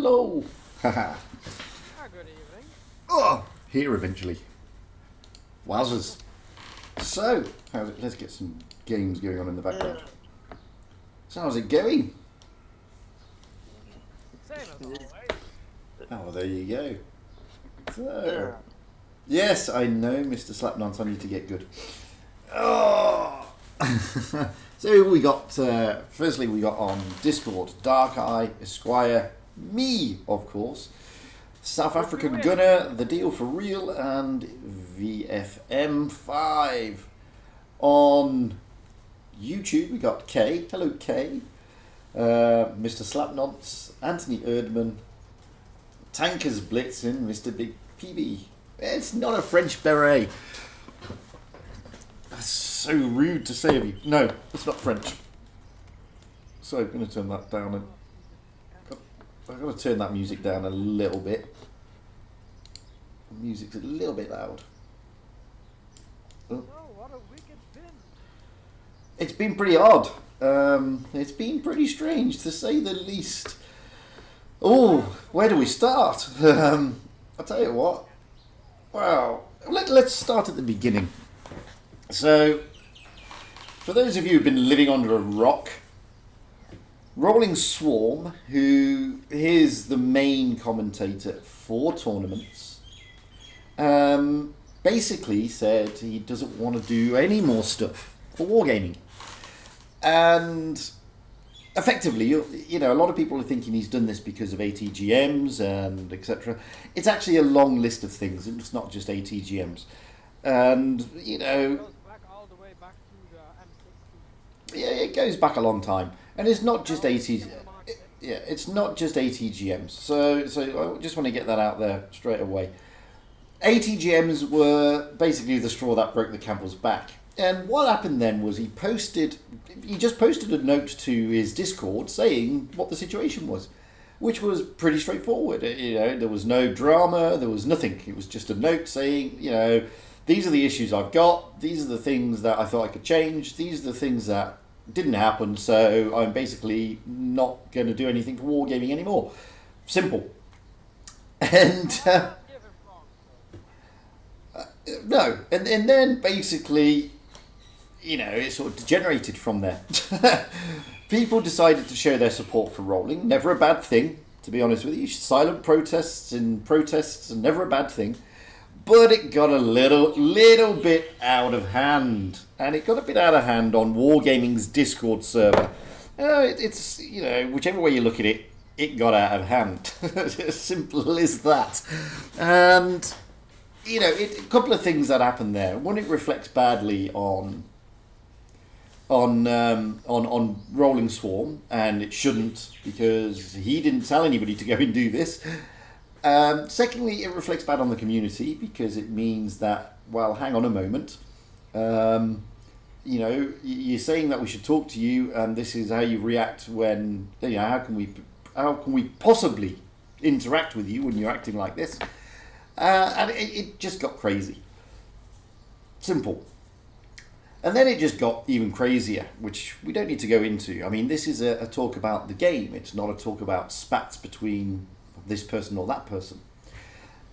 Hello. Haha. Good evening. Oh, here eventually. Wowzers. So, let's get some games going on in the background. So, how's it going? Same as always. Oh, there you go. So, yes, I know, Mr. Slapnut, I need to get good. Oh. So we got, firstly we got on Discord, Dark Eye, Esquire, me, of course, South African Gunner, The Deal for Real, and VFM5. On YouTube we got Kay, hello Kay, Mr. Slapnots, Anthony Erdman, Tankers Blitzing, Mr. Big PB. It's not a French beret. That's so rude to say of you. No, it's not French. So I'm going to turn that down. I've got to turn that music down a little bit. The music's a little bit loud. Oh. Oh, what a week it's been. It's been pretty odd. It's been pretty strange, to say the least. Oh, where do we start? I'll tell you what. Well, let's start at the beginning. So, for those of you who've been living under a rock, Rolling Swarm, who is the main commentator for tournaments, basically said he doesn't want to do any more stuff for wargaming. And effectively, you know, a lot of people are thinking he's done this because of ATGMs and etc. It's actually a long list of things, and it's not just ATGMs. And, you know, Goes back all the way back to the M60. yeah, it goes back a long time. And it's not just it's not just ATGMs. So I just want to get that out there straight away. ATGMs were basically the straw that broke the camel's back. And what happened then was he just posted a note to his Discord saying what the situation was, which was pretty straightforward. You know, there was no drama, there was nothing. It was just a note saying, you know, these are the issues I've got, these are the things that I thought I could change, these are the things that didn't happen, so I'm basically not going to do anything for wargaming anymore. Simple. And no, and then basically, you know, it sort of degenerated from there. People decided to show their support for rolling. Never a bad thing, to be honest with you. Silent protests are never a bad thing. But it got a little bit out of hand. And it got a bit out of hand on Wargaming's Discord server. It's, you know, whichever way you look at it, it got out of hand. As simple as that. And, you know, a couple of things that happened there. One, it reflects badly on Rolling Swarm, and it shouldn't, because he didn't tell anybody to go and do this. Secondly, it reflects bad on the community, because it means that, well, hang on a moment, you know, you're saying that we should talk to you, and this is how you react when, you know, how can we possibly interact with you when you're acting like this? And it just got crazy. Simple. And then it just got even crazier, which we don't need to go into. I mean, this is a talk about the game. It's not a talk about spats between this person or that person.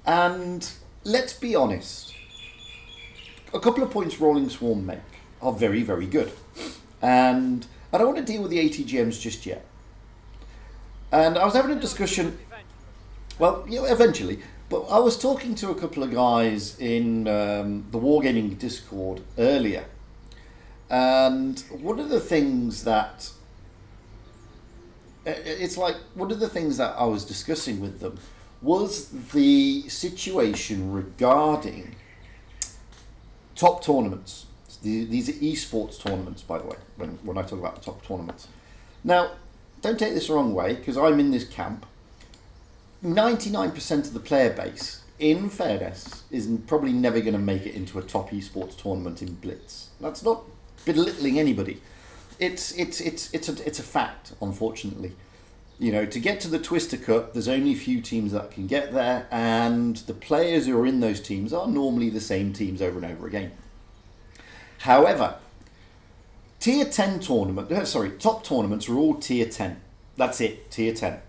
And let's be honest, a couple of points Rolling Swarm make are very, very good. And I don't want to deal with the ATGMs just yet. And I was having a discussion, well, you know, eventually, but I was talking to a couple of guys in the Wargaming Discord earlier. And one of the things that I was discussing with them was the situation regarding top tournaments. These are esports tournaments, by the way, when I talk about the top tournaments. Now, don't take this the wrong way, because I'm in this camp. 99% of the player base, in fairness, is probably never going to make it into a top esports tournament in Blitz. That's not belittling anybody. It's a fact, unfortunately. You know, to get to the Twister Cup, there's only a few teams that can get there, and the players who are in those teams are normally the same teams over and over again. However, top tournaments are all tier 10. That's it, tier 10.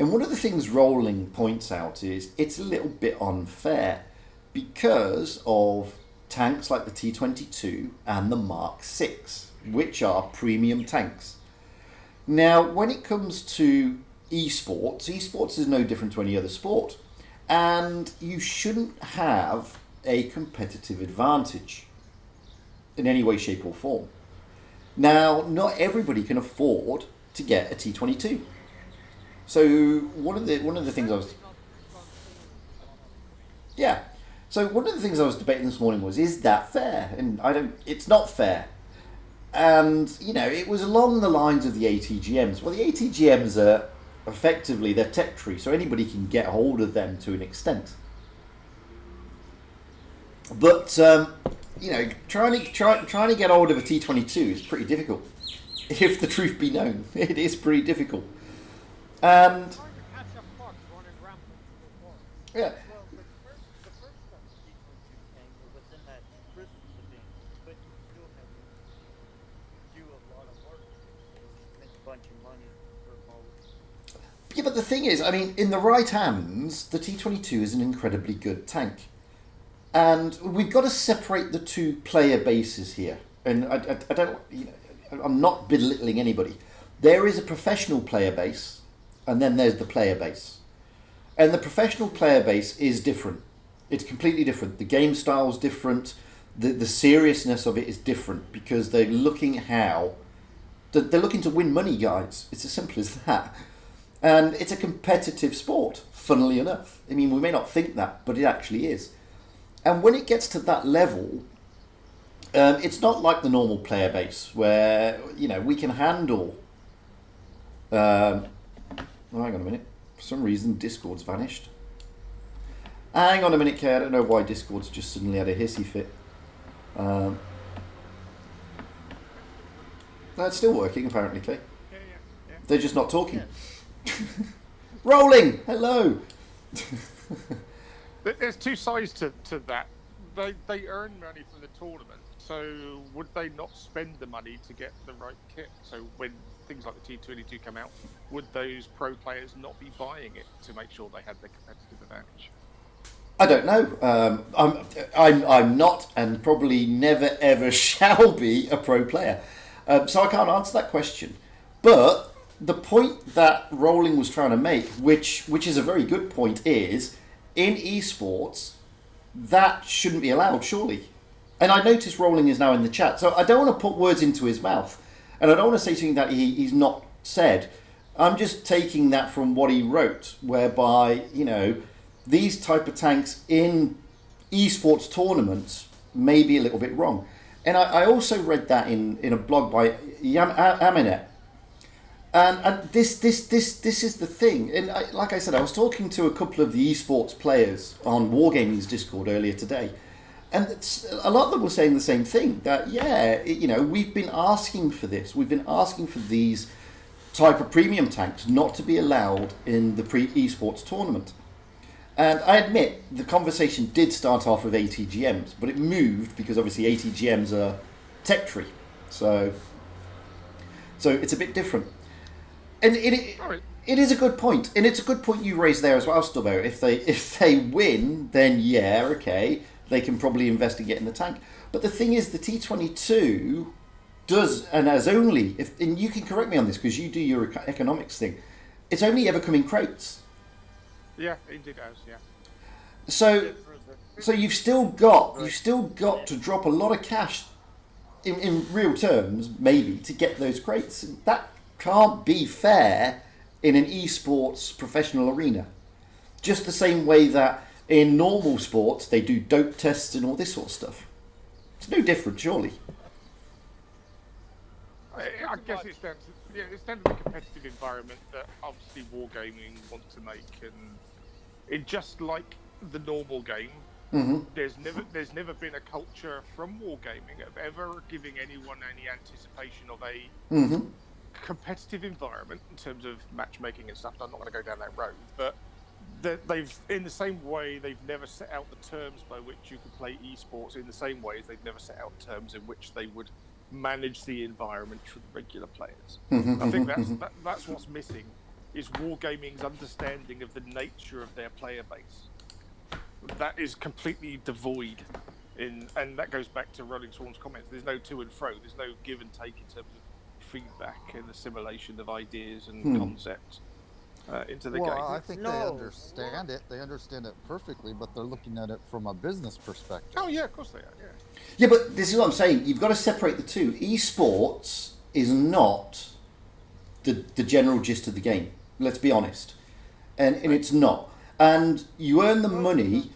And one of the things Rolling points out is it's a little bit unfair because of tanks like the T22 and the Mark 6, which are premium tanks. Now, when it comes to esports is no different to any other sport, and you shouldn't have a competitive advantage in any way, shape or form. Now, not everybody can afford to get a T22. So one of the things I was So one of the things I was debating this morning was, is that fair? And it's not fair. And, you know, it was along the lines of the ATGMs. Well, the ATGMs are effectively, they're tech tree, so anybody can get hold of them to an extent. But, you know, trying to get hold of a T22 is pretty difficult. If the truth be known, it is pretty difficult. And yeah. Yeah, but the thing is, I mean, in the right hands, the T22 is an incredibly good tank. And we've got to separate the two player bases here. And I don't, you know, I'm not belittling anybody. There is a professional player base, and then there's the player base. And the professional player base is different. It's completely different. The game style's different. The seriousness of it is different because they're looking they're looking to win money, guys. It's as simple as that. And it's a competitive sport, funnily enough. I mean, we may not think that, but it actually is. And when it gets to that level, it's not like the normal player base where, you know, we can handle... hang on a minute. For some reason, Discord's vanished. Hang on a minute, Kay. I don't know why Discord's just suddenly had a hissy fit. No, it's still working, apparently, Kay. Yeah. They're just not talking. Yeah. Rolling! Hello! There's two sides to that. They earn money from the tournament, so would they not spend the money to get the right kit? So when things like the T22 come out, would those pro players not be buying it to make sure they had the competitive advantage? I don't know. I'm not, and probably never ever shall be a pro player. So I can't answer that question. But the point that Rolling was trying to make, which is a very good point, is in esports that shouldn't be allowed, surely. And I notice Rolling is now in the chat, so I don't want to put words into his mouth, and I don't want to say something that he's not said. I'm just taking that from what he wrote, whereby, you know, these type of tanks in esports tournaments may be a little bit wrong. And I also read that in a blog by Aminet. And this is the thing. And like I said, I was talking to a couple of the esports players on Wargaming's Discord earlier today, and a lot of them were saying the same thing. That you know, we've been asking for this. We've been asking for these type of premium tanks not to be allowed in the esports tournament. And I admit the conversation did start off with ATGMs, but it moved because obviously ATGMs are tech tree, so it's a bit different. And it is a good point, and it's a good point you raised there as well, Stubbo. If they win, then yeah, okay, they can probably invest in getting the tank. But the thing is, the T22 does, and has only, and you can correct me on this because you do your economics thing, it's only ever come in crates. Yeah, indeed has, yeah. So you've still got to drop a lot of cash in real terms, maybe, to get those crates. And that can't be fair in an esports professional arena. Just the same way that in normal sports they do dope tests and all this sort of stuff. It's no different, surely. I guess it's down to the competitive environment that obviously Wargaming wants to make, and it just like the normal game. Mm-hmm. There's never been a culture from Wargaming of ever giving anyone any anticipation of a competitive environment in terms of matchmaking and stuff. I'm not going to go down that road, but they've, in the same way, they've never set out the terms by which you could play esports. In the same way as they've never set out terms in which they would manage the environment for the regular players. I think that's what's missing is Wargaming's understanding of the nature of their player base. That is completely devoid, and that goes back to Rolling Swan's comments. There's no to and fro. There's no give and take in terms of feedback and assimilation of ideas and concepts into the game. Well, I think they understand it. They understand it perfectly, but they're looking at it from a business perspective. Oh yeah, of course they are. Yeah. Yeah, but this is what I'm saying. You've got to separate the two. Esports is not the general gist of the game. Let's be honest, and it's not. And you earn the money.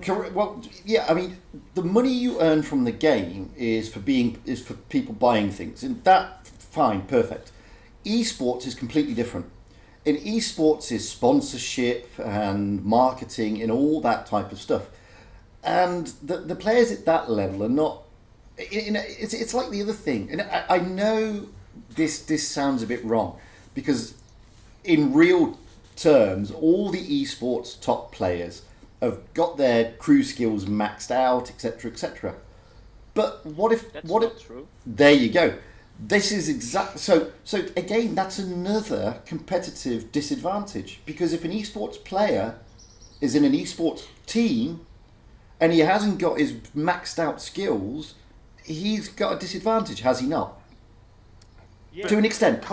Well, yeah. I mean, the money you earn from the game is for people buying things, and that fine, perfect. Esports is completely different. In esports is sponsorship and marketing and all that type of stuff. And the players at that level are not. It's like the other thing, and I know this sounds a bit wrong, because in real terms, all the esports top players have got their crew skills maxed out, etc., etc. But what if? That's what not if? true. There you go. This is exact. So again, that's another competitive disadvantage, because if an esports player is in an esports team and he hasn't got his maxed out skills, he's got a disadvantage, has he not? Yeah. To an extent.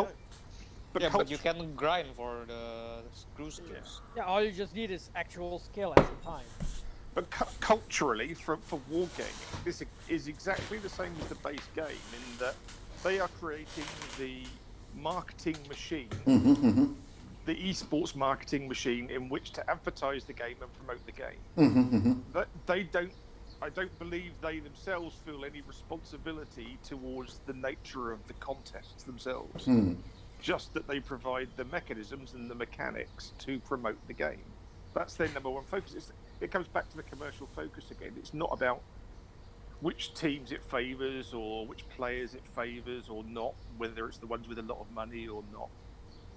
But you can grind for the crew skills. Yeah, all you just need is actual skill at the time. But culturally, for wargaming, this is exactly the same as the base game in that they are creating the marketing machine, the esports marketing machine in which to advertise the game and promote the game. But I don't believe they themselves feel any responsibility towards the nature of the contests themselves. Just that they provide the mechanisms and the mechanics to promote the game. That's their number one focus. It comes back to the commercial focus again. It's not about which teams it favours or which players it favours or not, whether it's the ones with a lot of money or not.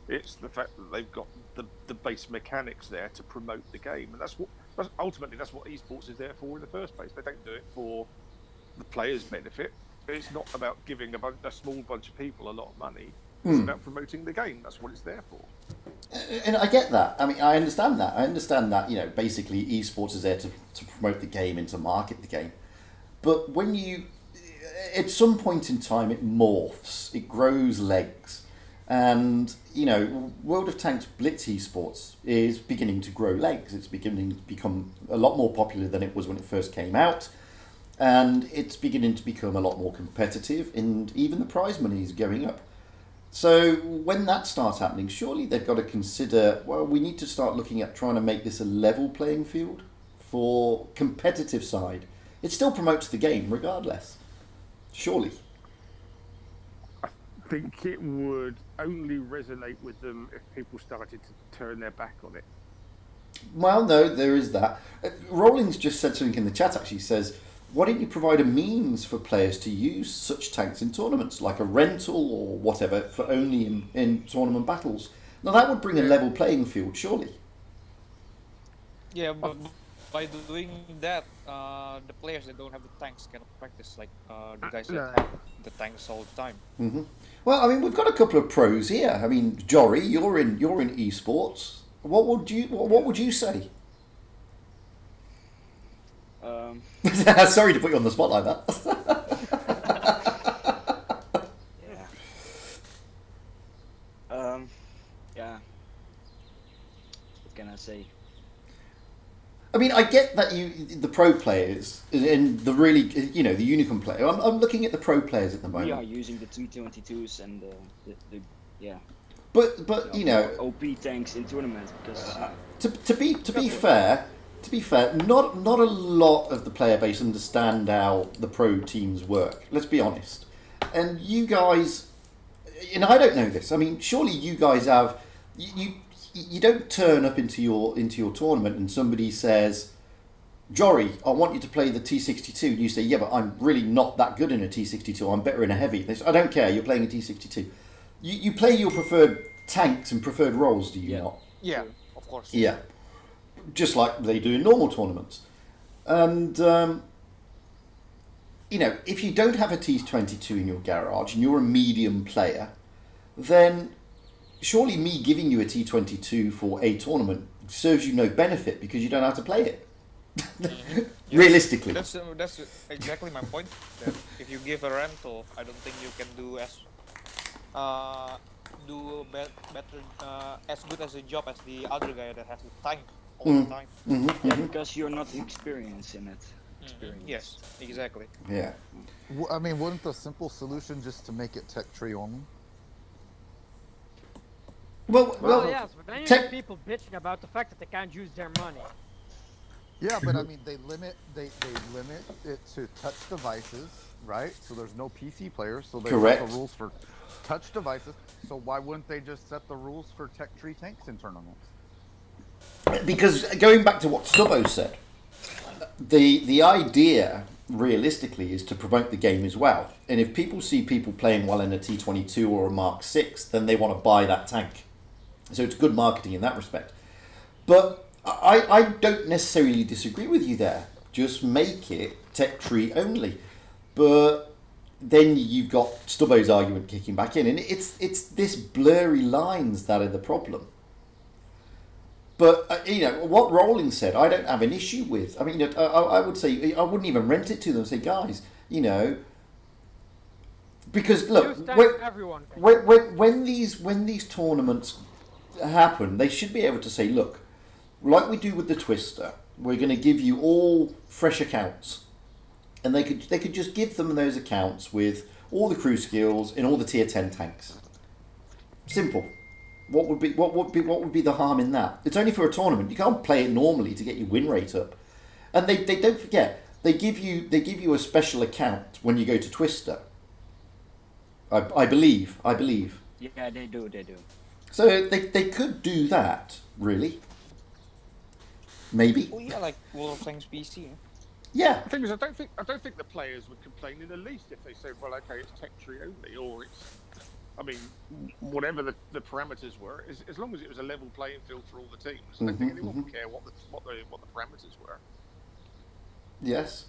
It's the fact that they've got the base mechanics there to promote the game, and that's what esports is there for in the first place. They don't do it for the players' benefit. It's not about giving a small bunch of people a lot of money. It's about promoting the game. That's what it's there for. And I get that. I mean, I understand that. Basically, esports is there to promote the game and to market the game. But when at some point in time, it morphs. It grows legs. And, World of Tanks Blitz Esports is beginning to grow legs. It's beginning to become a lot more popular than it was when it first came out. And it's beginning to become a lot more competitive, and even the prize money is going up. So when that starts happening, surely they've got to consider, well, we need to start looking at trying to make this a level playing field for competitive side. It still promotes the game regardless, surely. I think it would only resonate with them if people started to turn their back on it. Well, no, there is that. Rollins just said something in the chat, actually. Says, why don't you provide a means for players to use such tanks in tournaments, like a rental or whatever, for only in tournament battles? Now, that would bring a level playing field, surely. Yeah, but by doing that, the players that don't have the tanks cannot practice like the guys that have the tanks all the time. Well, I mean, we've got a couple of pros here. I mean, Jory, you're in esports. What would you say? Sorry to put you on the spot like that. Yeah. What can I say? I mean, I get that the pro players and the really, the unicorn player. I'm looking at the pro players at the moment. We are using the 222s and the But OP tanks in tournaments because to be fair, not a lot of the player base understand how the pro teams work. Let's be honest. And you guys, I don't know this. I mean, surely you guys have you don't turn up into your tournament and somebody says, Jory, I want you to play the T62, and you say, yeah, but I'm really not that good in a T62. I'm better in a heavy. They say, I don't care. You're playing a T62. You play your preferred tanks and preferred roles, do you not? Yeah, of course. Yeah. Just like they do in normal tournaments. And, if you don't have a T22 in your garage and you're a medium player, then, you're not going to surely me giving you a T22 for a tournament serves you no benefit because you don't know how to play it. Yes. Realistically. That's exactly my point. That if you give a rental, I don't think you can do better as good as a job as the other guy that has the tank all the time. Yeah, because you're not experienced in it. Yes, exactly. Yeah. I mean, wouldn't the simple solution just to make it tech tree only? Well, yes, but then you tech- get people bitching about the fact that they can't use their money. Yeah, but I mean, they limit it to touch devices, right? So there's no PC players, so they Correct. set the rules for touch devices. So why wouldn't they just set the rules for tech tree tanks in tournaments? Because going back to what Stubbo said, the idea realistically is to promote the game as well. And if people see people playing well in a T22 or a Mark 6, then they want to buy that tank. So it's good marketing in that respect. But I don't necessarily disagree with you there. Just make it tech tree only. But then you've got Stubbo's argument kicking back in, and it's this blurry lines that are the problem. But what Rowling said, I don't have an issue with. I mean, I would say I wouldn't even rent it to them and say, guys, because look, when these tournaments happen, they should be able to say, look, like we do with the Twister, we're going to give you all fresh accounts, and they could just give them those accounts with all the crew skills and all the tier 10 tanks. Simple. What would be the harm in that? It's only for a tournament. You can't play it normally to get your win rate up. And they don't forget, they give you a special account when you go to Twister. I believe. Yeah, they do. So they could do that, really. Maybe. Well, yeah, like World of Tanks PC. Yeah. The thing is, I don't think the players would complain in the least if they said, well, okay, it's tech tree only, or it's, I mean, whatever the parameters were, as long as it was a level playing field for all the teams. I don't think anyone would care what the parameters were. Yes.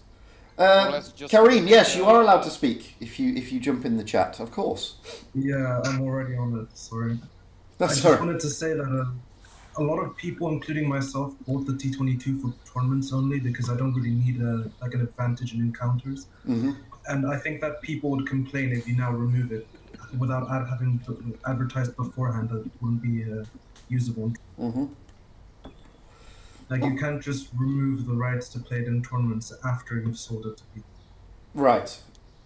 Just Kareem, yes, you are allowed to speak if you jump in the chat, of course. Yeah, I'm already on it. Sorry. I That's just all right. wanted to say that a lot of people, including myself, bought the T22 for tournaments only because I don't really need an advantage in encounters. And I think that people would complain if you now remove it without having advertised beforehand that it wouldn't be usable. Like, you can't just remove the rights to play it in tournaments after you've sold it to people. Right.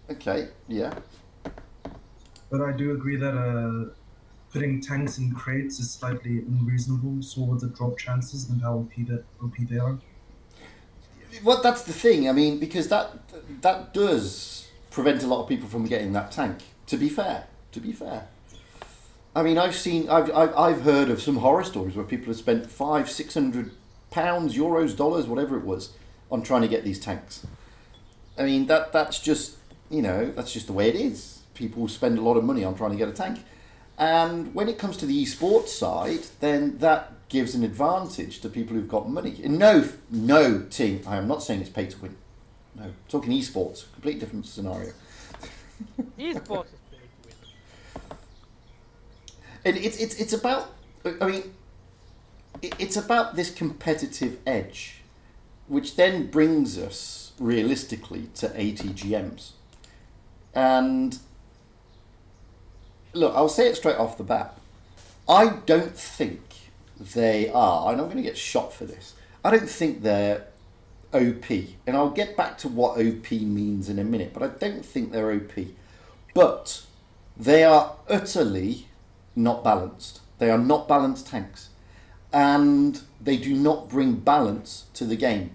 Okay. Yeah. But I do agree that putting tanks in crates is slightly unreasonable, so with the drop chances and how OP they are. Well, that's the thing. I mean, because that does prevent a lot of people from getting that tank. To be fair. I mean, I've heard of some horror stories where people have spent £500-600, euros, dollars, whatever it was, on trying to get these tanks. I mean, that's just the way it is. People spend a lot of money on trying to get a tank. And when it comes to the esports side, then that gives an advantage to people who've got money. And no, team, I am not saying it's pay to win. No, I'm talking esports, completely different scenario. Esports is pay to win. And it's about, I mean, it's about this competitive edge, which then brings us realistically to ATGMs. And look, I'll say it straight off the bat. I don't think they are, and I'm going to get shot for this, I don't think they're OP. And I'll get back to what OP means in a minute, but I don't think they're OP. But they are utterly not balanced. They are not balanced tanks. And they do not bring balance to the game.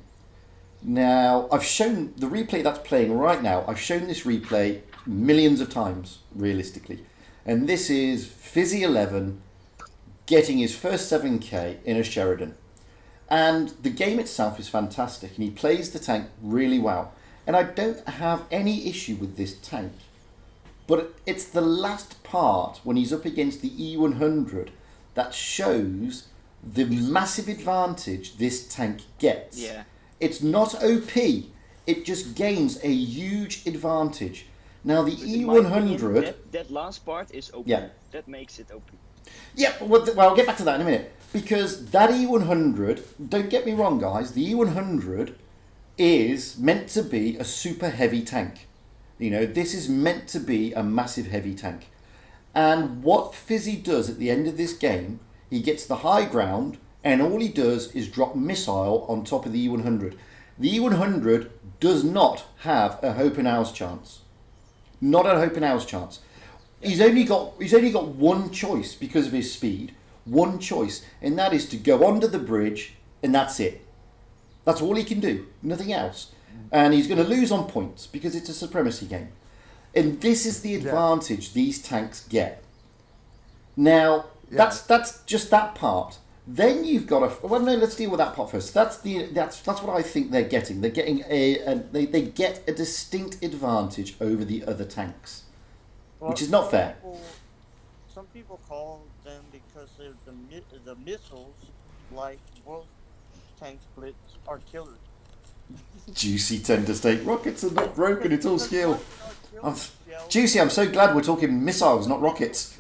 Now, I've shown the replay that's playing right now, I've shown this replay millions of times, realistically. And this is Fizzy11 getting his first 7k in a Sheridan. And the game itself is fantastic, and he plays the tank really well. And I don't have any issue with this tank. But it's the last part, when he's up against the E100, that shows the massive advantage this tank gets. Yeah. It's not OP, it just gains a huge advantage. Now the In my opinion, E100... that last part is OP. Yeah. That makes it OP. Yeah, well, I'll get back to that in a minute. Because that E100, don't get me wrong, guys, the E100 is meant to be a super heavy tank. You know, this is meant to be a massive heavy tank. And what Fizzy does at the end of this game, he gets the high ground, and all he does is drop missile on top of the E100. The E100 does not have a hope and hours chance. Not a hope and hours chance. He's only got one choice because of his speed. One choice, and that is to go under the bridge, and that's it. That's all he can do. Nothing else. And he's going to lose on points because it's a supremacy game. And this is the advantage these tanks get. Now, that's just that part. Then you've got a... Well, no, let's deal with that part first. That's what I think they're getting. They're getting they get a distinct advantage over the other tanks, which is not fair. Some people call them because they're the missiles, like World Tanks, Blitz, artillery. Juicy tender state rockets are not broken. It's all skill. Juicy, I'm so glad we're talking missiles, not rockets.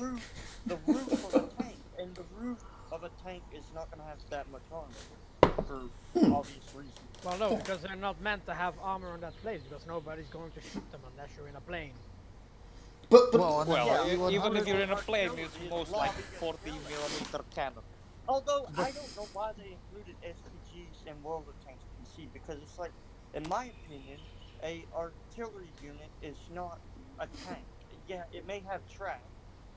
The roof of a tank, and the roof of a tank is not going to have that much armor for obvious reasons. Well, no, because they're not meant to have armor on that place, because nobody's going to shoot them unless you're in a plane. But even if you're in a plane, it's most like 40mm cannon. Although I don't know why they included SPGs in World of Tanks PC, because it's like, in my opinion, a artillery unit is not a tank. Yeah, it may have track,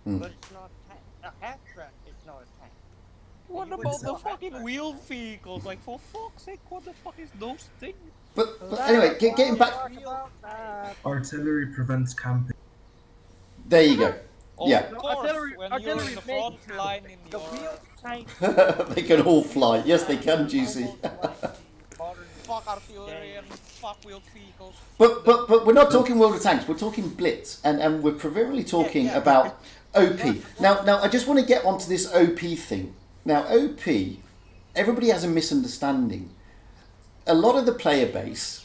but it's not a tank. A half track is not a tank. What about the fucking wheeled vehicles? Like, for fuck's sake, what the fuck is those things? But anyway, getting back... Artillery prevents camping. There you go. Yeah. Of course, when you're in the front line in The your... wheeled tank. They can all fly. Yes, they can, Juicy. Fuck artillery and fuck wheeled vehicles. But we're not talking World of Tanks. We're talking Blitz, and we're primarily talking about OP. Now I just want to get onto this OP thing. Now OP, everybody has a misunderstanding. A lot of the player base,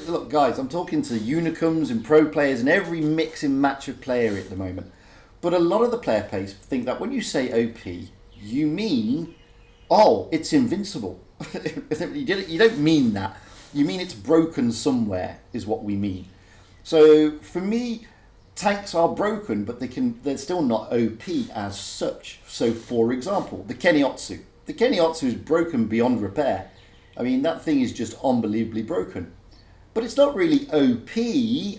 look, guys, I'm talking to unicums and pro players and every mix and match of player at the moment. But a lot of the player base think that when you say OP, you mean, oh, it's invincible. You don't mean that. You mean it's broken somewhere, is what we mean. So for me, tanks are broken, but they're still not OP as such. So for example, the Keniotsu. The Keniotsu is broken beyond repair. I mean, that thing is just unbelievably broken. But it's not really OP,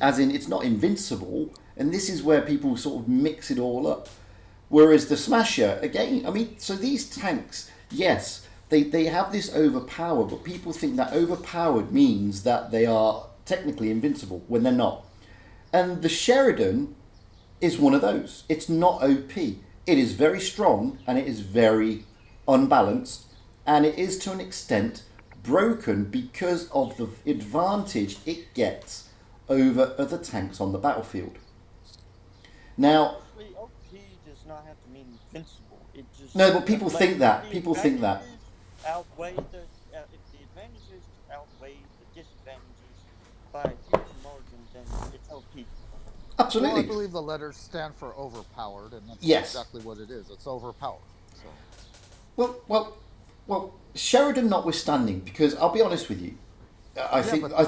as in it's not invincible, and this is where people sort of mix it all up. Whereas the Smasher, again, I mean, so these tanks, yes, they have this overpower, but people think that overpowered means that they are technically invincible, when they're not. And the Sheridan is one of those. It's not OP. It is very strong, and it is very unbalanced, and it is to an extent broken because of the advantage it gets over other tanks on the battlefield. Now, OP does not have to mean invincible. It just no, but people think that. People think that. Outweigh the if the advantages outweigh the disadvantages by a huge margin, then it's OP. Absolutely. Well, I believe the letters stand for overpowered, and that's exactly what it is. It's overpowered. So. Well, Sheridan notwithstanding, because I'll be honest with you, I think that the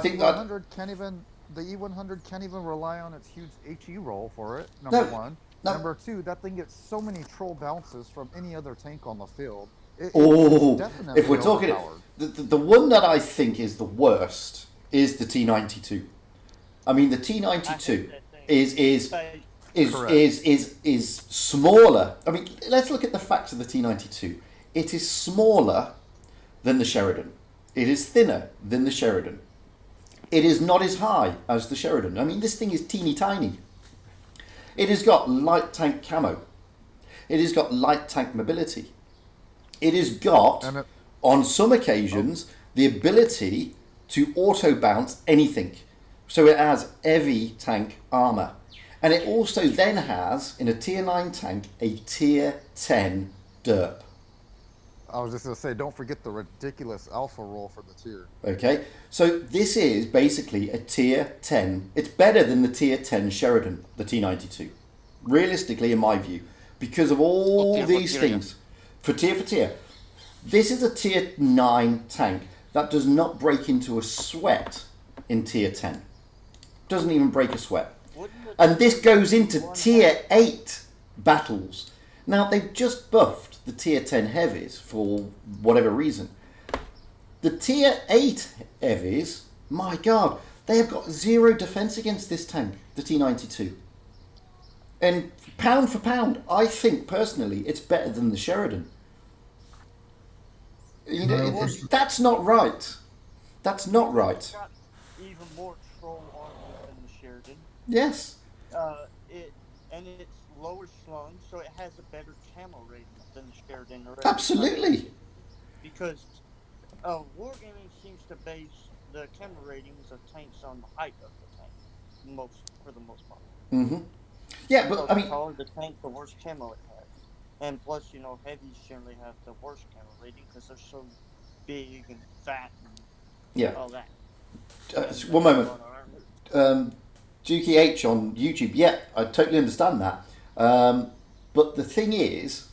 E100 can't even rely on its huge HE roll for it. Number one. No. Number two, that thing gets so many troll bounces from any other tank on the field. It's if we're talking, the one that I think is the worst is the T92. I mean, the T92 is smaller. I mean, let's look at the facts of the T92. It is smaller than the Sheridan. It is thinner than the Sheridan. It is not as high as the Sheridan. I mean, this thing is teeny tiny. It has got light tank camo. It has got light tank mobility. It has got, on some occasions, the ability to auto bounce anything. So it has heavy tank armor. And it also then has, in a tier 9 tank, a tier 10 derp. I was just going to say, don't forget the ridiculous alpha roll for the tier. Okay, so this is basically a tier 10. It's better than the tier 10 Sheridan, the T92. Realistically, in my view. because of all tier these for tier, things. For tier. This is a tier 9 tank that does not break into a sweat in tier 10. Doesn't even break a sweat. And this goes into tier 8 battles. Now, they've just buffed the tier 10 heavies for whatever reason. The tier 8 heavies, my god, they have got 0 defense against this tank, the T92. And pound for pound, I think personally it's better than the Sheridan. You know, that's not right. That's not right. It's got even more troll armor than the Sheridan. Yes. It's lower slung, so it has a better camo rating than the Sheridan. Absolutely. Because Wargaming seems to base the camo ratings of tanks on the height of the tank, for the most part. Mm-hmm. Yeah, but So I mean, the taller the tank, the worse camo it has. And plus, you know, heavies generally have the worst camo rating because they're so big and fat and all that. One moment. Dukey H on YouTube, yeah, I totally understand that. But the thing is,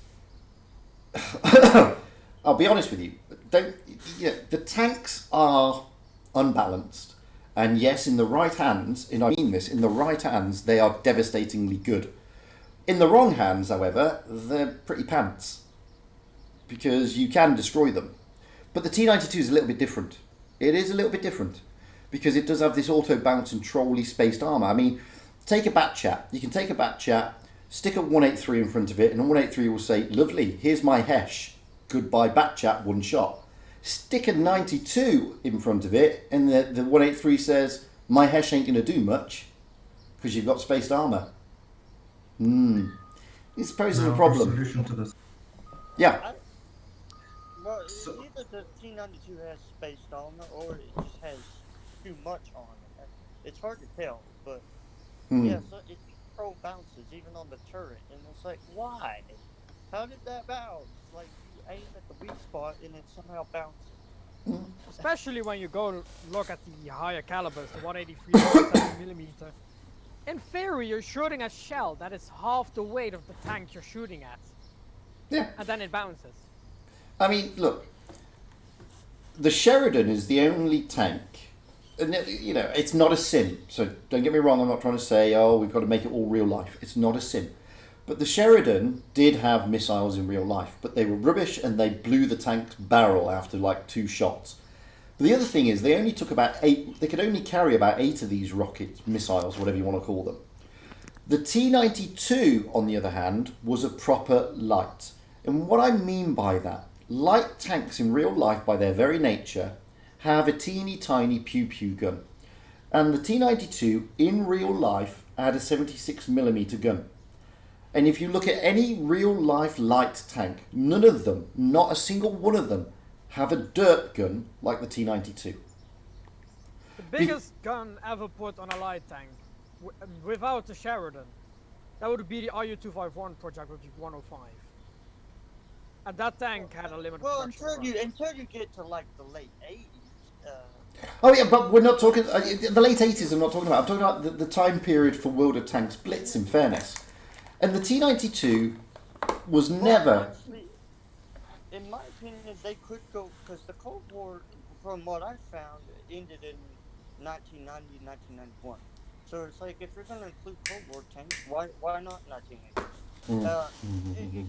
I'll be honest with you, the tanks are unbalanced. And yes, in the right hands, and I mean this, in the right hands, they are devastatingly good. In the wrong hands, however, they're pretty pants. Because you can destroy them. But the T92 is a little bit different. It is a little bit different. Because it does have this auto bounce and trolley spaced armor. I mean, take a bat chat. You can take a bat chat, stick a 183 in front of it, and a 183 will say, lovely, here's my Hesh. Goodbye bat chat, one shot. Stick a 92 in front of it, and the 183 says, my Hesh ain't going to do much, because you've got spaced armor. This poses a problem. Solution to this. Yeah. Well, either the T92 has spaced armor, or it just has too much armor. It's hard to tell, but yeah, so it's pro bounces, even on the turret, and it's like, why? How did that bounce? Like, you aim at the weak spot, and it somehow bounces. Especially when you go look at the higher calibers, the 183mm. In theory, you're shooting a shell that is half the weight of the tank you're shooting at. Yeah. And then it bounces. I mean, look, the Sheridan is the only tank, and you know, it's not a sim, so don't get me wrong, I'm not trying to say, oh, we've got to make it all real life. It's not a sim. But the Sheridan did have missiles in real life, but they were rubbish and they blew the tank's barrel after like 2 shots. But the other thing is they only took about 8, they could only carry about 8 of these rockets, missiles, whatever you want to call them. The T92, on the other hand, was a proper light. And what I mean by that, light tanks in real life by their very nature have a teeny tiny pew-pew gun. And the T92 in real life had a 76mm gun. And if you look at any real life light tank, none of them, not a single one of them, have a dirt gun like the T92. The biggest gun ever put on a light tank, without the Sheridan, that would be the RU-251 project, which is 105. And that tank had a limited production until you get to like the late 80s. Oh yeah, but we're not talking, the late 80s I'm not talking about. I'm talking about the time period for World of Tanks Blitz, in fairness. And the T92 was never... Actually, in my opinion, they could go, because the Cold War, from what I found, ended in 1990, 1991. So it's like, if you're going to include Cold War tanks, why not 1980s?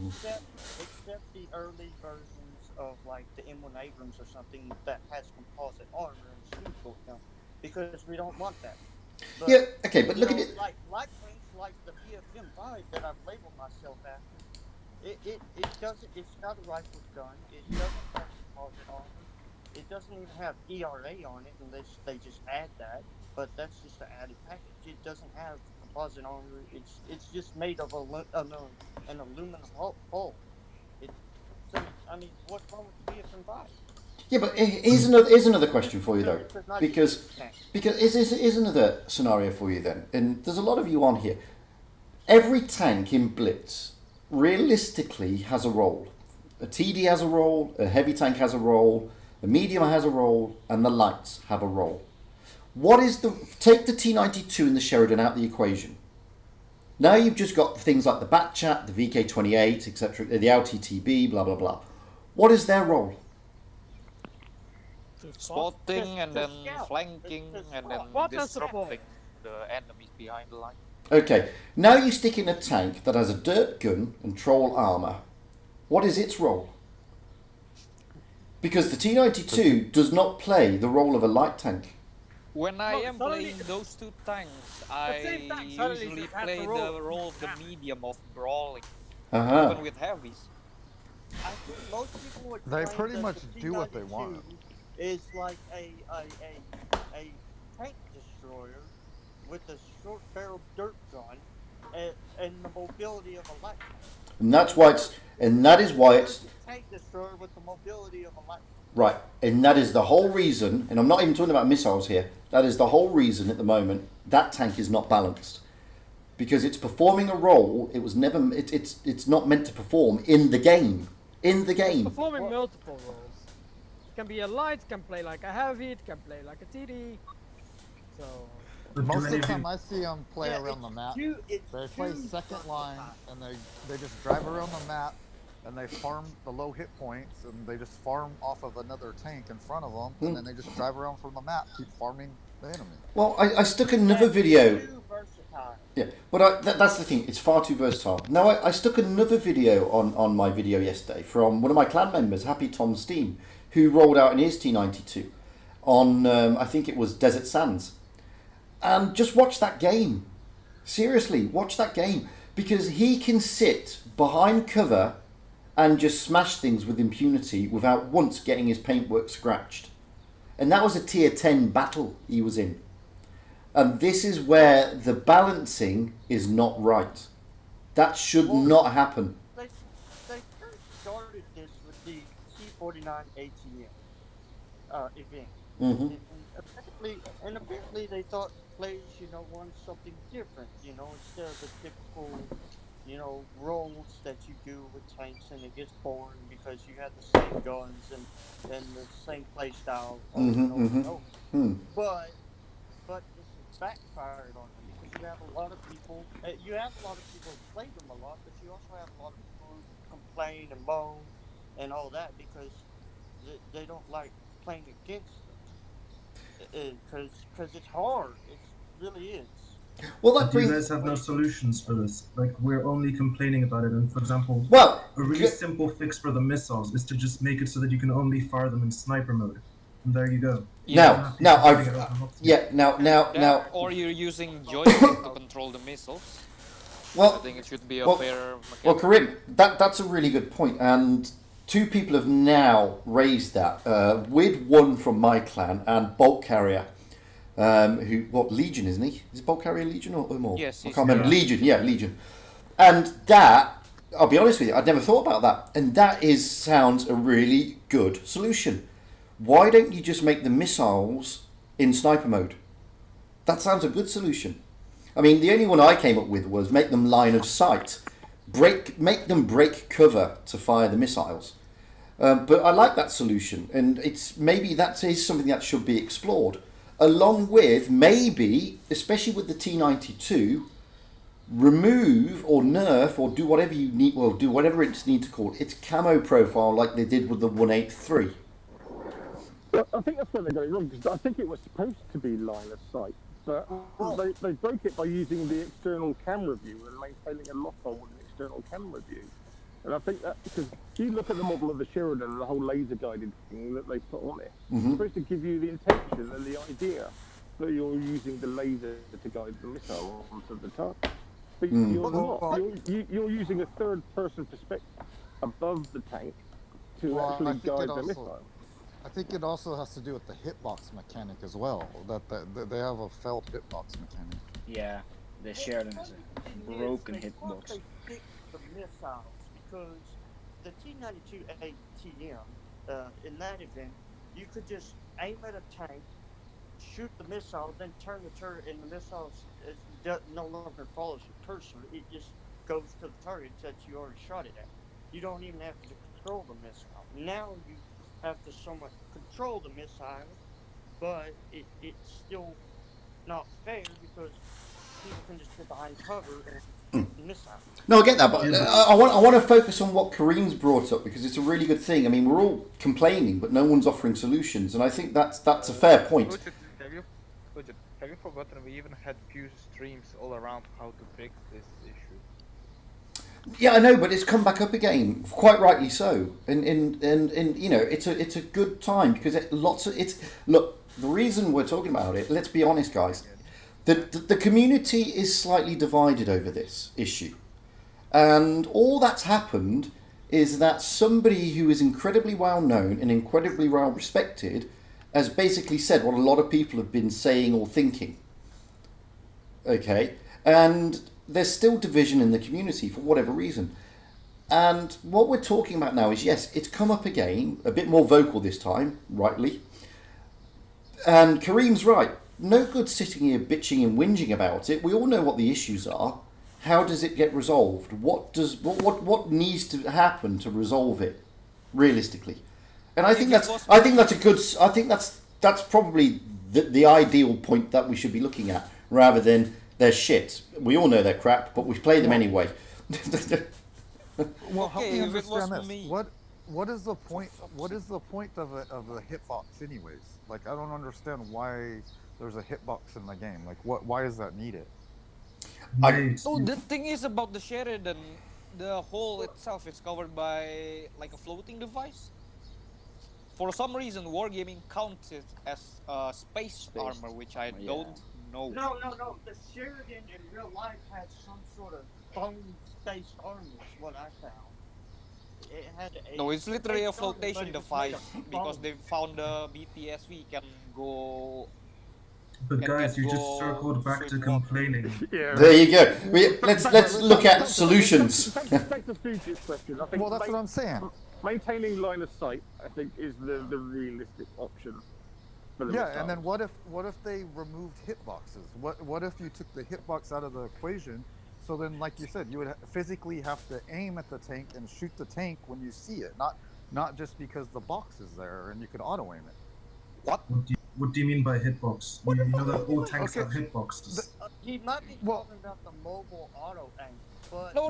Except the early versions of like the M1 Abrams or something that has composite armor and shoot bolt down, because we don't want that. But, yeah, okay, but look at it. Like tanks like the PFM5 that I've labeled myself after. It's got a rifle gun. It doesn't have composite armor. It doesn't even have ERA on it unless they just add that. But that's just an added package. It doesn't have composite armor. It's just made of an aluminum hull. So I mean, what's wrong with the PFM5? Yeah, but here's another question for you though, because here's another scenario for you then, and there's a lot of you on here. Every tank in Blitz realistically has a role. A TD has a role, a heavy tank has a role, a medium has a role, and the lights have a role. Take the T92 and the Sheridan out of the equation. Now you've just got things like the Batchat, the VK28, etc., the LTTB, blah, blah, blah. What is their role? Spotting and then scout. flanking To and then What and support. disrupting the enemies behind the line. Okay, now you stick in a tank that has a dirt gun and troll armor. What is its role? Because the T92 does not play the role of a light tank. When I No, am suddenly- playing those two tanks, same I tank suddenly usually just has play the the role. role of the medium of brawling, Uh-huh. even with heavies. I think most people would They claim pretty that much the do what they T92 want. Is like a tank destroyer with a short barrel dirt gun and the mobility of a light tank. And that's why it's, and that is why it's, Tank destroyer with the mobility of a light tank. right, and that is the whole reason, and I'm not even talking about missiles here, that is the whole reason at the moment that tank is not balanced. Because it's performing a role it was never, it's not meant to perform in the game. In the game. Performing multiple roles. It can be a light, can play like a heavy, it can play like a TD. So But do Most of any the of you- time I see them play around the map. They play second line and they just drive around the map and they farm the low hit points and they just farm off of another tank in front of them and then they just drive around from the map, keep farming the enemy. Well, I stuck another video. Too versatile. Yeah, but that's the thing. It's far too versatile. Now, I stuck another video on my video yesterday from one of my clan members, Happy Tom Steam, who rolled out in his T92 on, I think it was Desert Sands. And just watch that game. Seriously, watch that game. Because he can sit behind cover and just smash things with impunity without once getting his paintwork scratched. And that was a tier 10 battle he was in. And this is where the balancing is not right. That should not happen. They first started this with the T49 ATM event. Mm-hmm. And apparently they thought players, wanted something different, instead of the typical, roles that you do with tanks, and it gets boring because you have the same guns and the same play style over and over and over. But this has backfired on them because you have a lot of people who play them a lot, but you also have a lot of people who complain and moan and all that because they don't like playing against them. Because it's hard. It really is. Well, that But you brings. guys have no solutions for this. Like, we're only complaining about it. And for example, Well, a really simple fix for the missiles is to just make it so that you can only fire them in sniper mode. And there you go. Now, Or you're using joystick to control the missiles. I well, think it should be a well, fair well, mechanic. Karim, that's a really good point, and two people have now raised that. Wid1 from my clan and Bolt Carrier, Legion, isn't he? Is it Bolt Carrier Legion or more? Yes, I he's can't remember. Legion. Legion, yeah, Legion. And that, I'll be honest with you, I'd never thought about that, and that sounds a really good solution. Why don't you just make the missiles in sniper mode? That sounds a good solution. I mean, the only one I came up with was make them line of sight. Make them break cover to fire the missiles. But I like that solution, and maybe that is something that should be explored. Along with, maybe, especially with the T92, remove or nerf or do whatever you need, well, do whatever it's need to call its camo profile like they did with the 183. Well, I think that's where they got it wrong, because I think it was supposed to be line of sight, but they broke it by using the external camera view and maintaining a lock-on with an external camera view. And I think that, because you look at the model of the Sheridan and the whole laser-guided thing that they put on it, it's supposed to give you the intention and the idea that you're using the laser to guide the missile onto the target. But you're not. You're using a third-person perspective above the tank to actually guide the missile. I think it also has to do with the hitbox mechanic as well. That they have a failed hitbox mechanic. Yeah, the Sheridan is a broken hitbox. They fixed the missiles because the T92 ATM in that event, you could just aim at a tank, shoot the missile, then turn the turret, and the missile no longer follows your cursor. It just goes to the target that you already shot it at. You don't even have to control the missile. Now you have to somewhat control the missile, but it's still not fair because people can just sit behind cover and miss out. No, I get that, but I want to focus on what Kareem's brought up because it's a really good thing. I mean, we're all complaining, but no one's offering solutions, and I think that's a fair point. Have you forgotten we even had few streams all around how to fix this issue? Yeah, I know, but it's come back up again, quite rightly so. And you know, it's a good time because look. The reason we're talking about it, let's be honest, guys, the community is slightly divided over this issue, and all that's happened is that somebody who is incredibly well known and incredibly well respected has basically said what a lot of people have been saying or thinking. Okay, and there's still division in the community for whatever reason. And what we're talking about now is, yes, it's come up again, a bit more vocal this time, rightly. And Kareem's right. No good sitting here bitching and whinging about it. We all know what the issues are. How does it get resolved? What needs to happen to resolve it realistically? And I think that's probably the ideal point that we should be looking at, rather than they're shit. We all know they're crap, but we play them anyway. Well, help me understand this. What is the point? What is the point of a hitbox, anyways? Like, I don't understand why there's a hitbox in the game. Like, why is that needed? So the thing is about the Sheridan, the hole itself is covered by like a floating device. For some reason, Wargaming counts it as space armor, which I don't know. No. The Sheridan in real life had some sort of bone space armor, is what I found. It had no, it's literally a flotation device because they found the BTSV can go. But guys, you just circled back to complaining. Yeah. There you go. Let's look at solutions. Back to Fugit's question. I think well, that's what I'm saying. Maintaining line of sight, I think, is the realistic option. Yeah, and then what if they removed hitboxes? What if you took the hitbox out of the equation? So then, like you said, you would physically have to aim at the tank and shoot the tank when you see it, not just because the box is there and you could auto aim it. What do you mean by hitbox? You know that all tanks have hitboxes. He might be talking about the mobile auto aim, but no,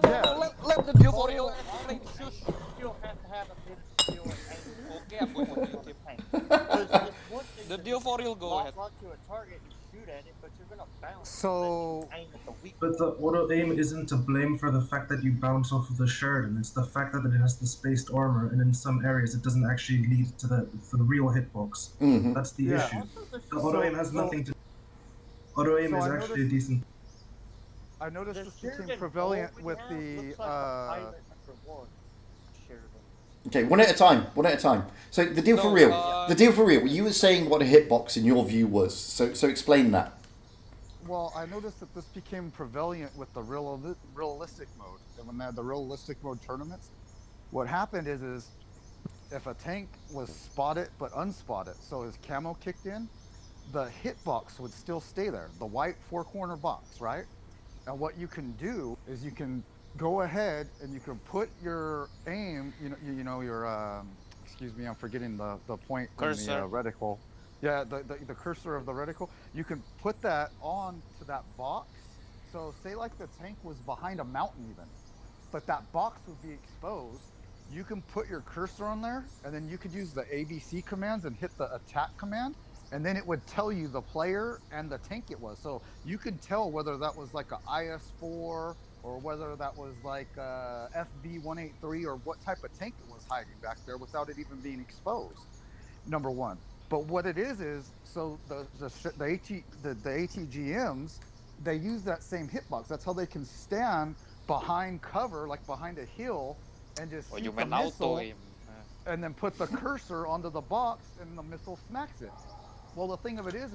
let the deal for real explain. You still have to have a bit of skill and aim. Okay, I'm going with you. The deal for real, go ahead. Lock to a target and shoot at it, but you're gonna bounce. So, aim at the weak but the auto aim isn't to blame for the fact that you bounce off of the Sheridan. It's the fact that it has the spaced armor, and in some areas it doesn't actually lead to the real hitbox. Mm-hmm. That's the issue. The auto aim has nothing to. Auto aim is actually decent. I noticed this became prevalent with the. Okay, one at a time. So the deal for real. You were saying what a hitbox in your view was. So explain that. Well, I noticed that this became prevalent with the realistic mode. And when they had the realistic mode tournaments, what happened is if a tank was spotted but unspotted, so his camo kicked in, the hitbox would still stay there, the white four-corner box, right? And what you can do is you can go ahead and you can put your aim, your excuse me, I'm forgetting the point cursor. in the reticle. Yeah, the cursor of the reticle. You can put that on to that box. So say like the tank was behind a mountain even, but that box would be exposed. You can put your cursor on there, and then you could use the ABC commands and hit the attack command, and then it would tell you the player and the tank it was. So you could tell whether that was like a IS-4 or whether that was like FV-183 or what type of tank it was hiding back there without it even being exposed, number one. But what it is so the ATGMs, they use that same hitbox. That's how they can stand behind cover, like behind a hill, and just shoot the missile, and then put the cursor onto the box, and the missile smacks it. Well, the thing of it is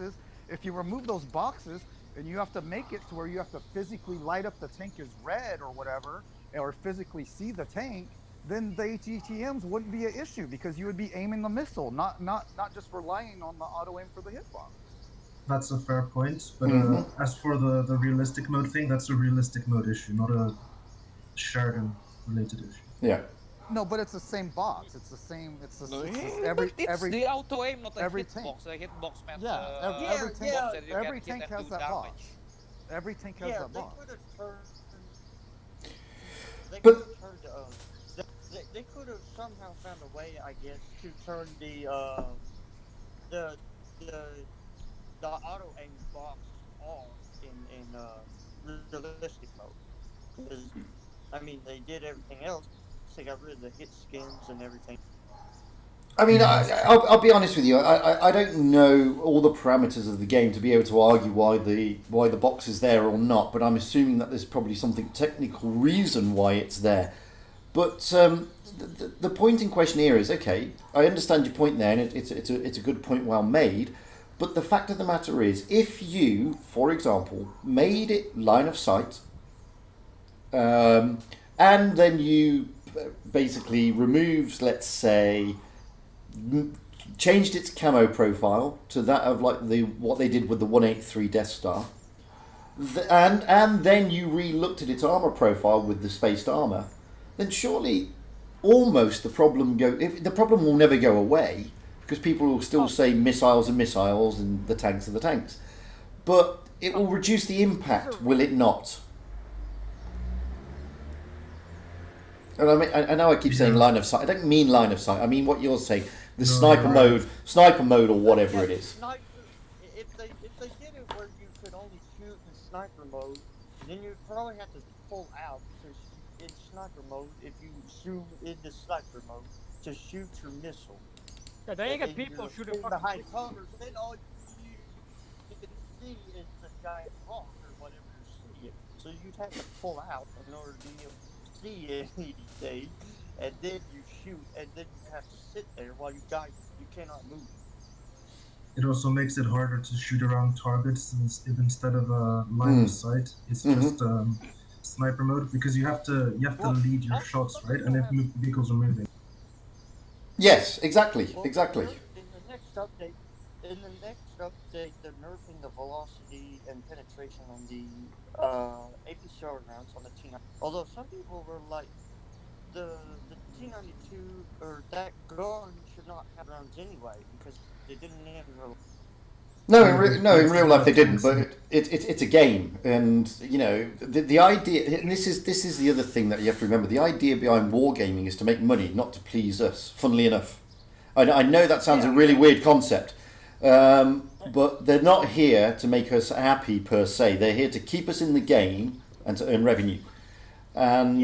if you remove those boxes, and you have to make it to where you have to physically light up the tank as red or whatever, or physically see the tank, then the ATGMs wouldn't be an issue because you would be aiming the missile, not just relying on the auto aim for the hitbox. That's a fair point, but as for the realistic mode thing, that's a realistic mode issue, not a Sheridan related issue. Yeah. No, but it's the same box. It's the same. It's the auto aim, not a every hitbox. A hitbox meant every tank has that box. Every tank has Yeah, that they box. could have turned. They But- could have turned. They could have somehow found a way, I guess, to turn the auto aim box off in realistic mode. Because I mean, they did everything else. They got rid of the hit skins and everything. I mean, I'll be honest with you. I don't know all the parameters of the game to be able to argue why the box is there or not. But I'm assuming that there's probably something technical reason why it's there. But the point in question here is, okay, I understand your point there, and it's a good point, well made. But the fact of the matter is, if you, for example, made it line of sight, and then you basically removed, let's say, changed its camo profile to that of like what they did with the 183 Death Star, and then you re-looked at its armor profile with the spaced armor, then surely almost the problem will never go away, because people will still say missiles are missiles and the tanks are the tanks, but it will reduce the impact, will it not? And I mean, I know I keep saying line of sight. I don't mean line of sight. I mean what you're saying, the sniper mode, or whatever it is. If they did it where you could only shoot in sniper mode, then you'd probably have to pull out in sniper mode if you zoom into sniper mode to shoot your missile. Yeah, then you get people shooting behind covers. Then all you can see is the giant rock or whatever you're seeing. So you'd have to pull out in order to be able to see anything, and then you shoot, and then you have to sit there while you die. You cannot move. It also makes it harder to shoot around targets if instead of a line of sight, it's just sniper mode, because you have to lead your shots, right? And if vehicles are moving. Yes, exactly. In the next update, they're nerfing the velocity and penetration on the APCR rounds on the T9. Although some people were like, the T92 or that gun should not have rounds anyway, because they didn't even real. No, in real life they didn't. But it's a game, and you know the idea. And this is the other thing that you have to remember. The idea behind wargaming is to make money, not to please us. Funnily enough, I know that sounds a really weird concept, but they're not here to make us happy per se. They're here to keep us in the game and to earn revenue. And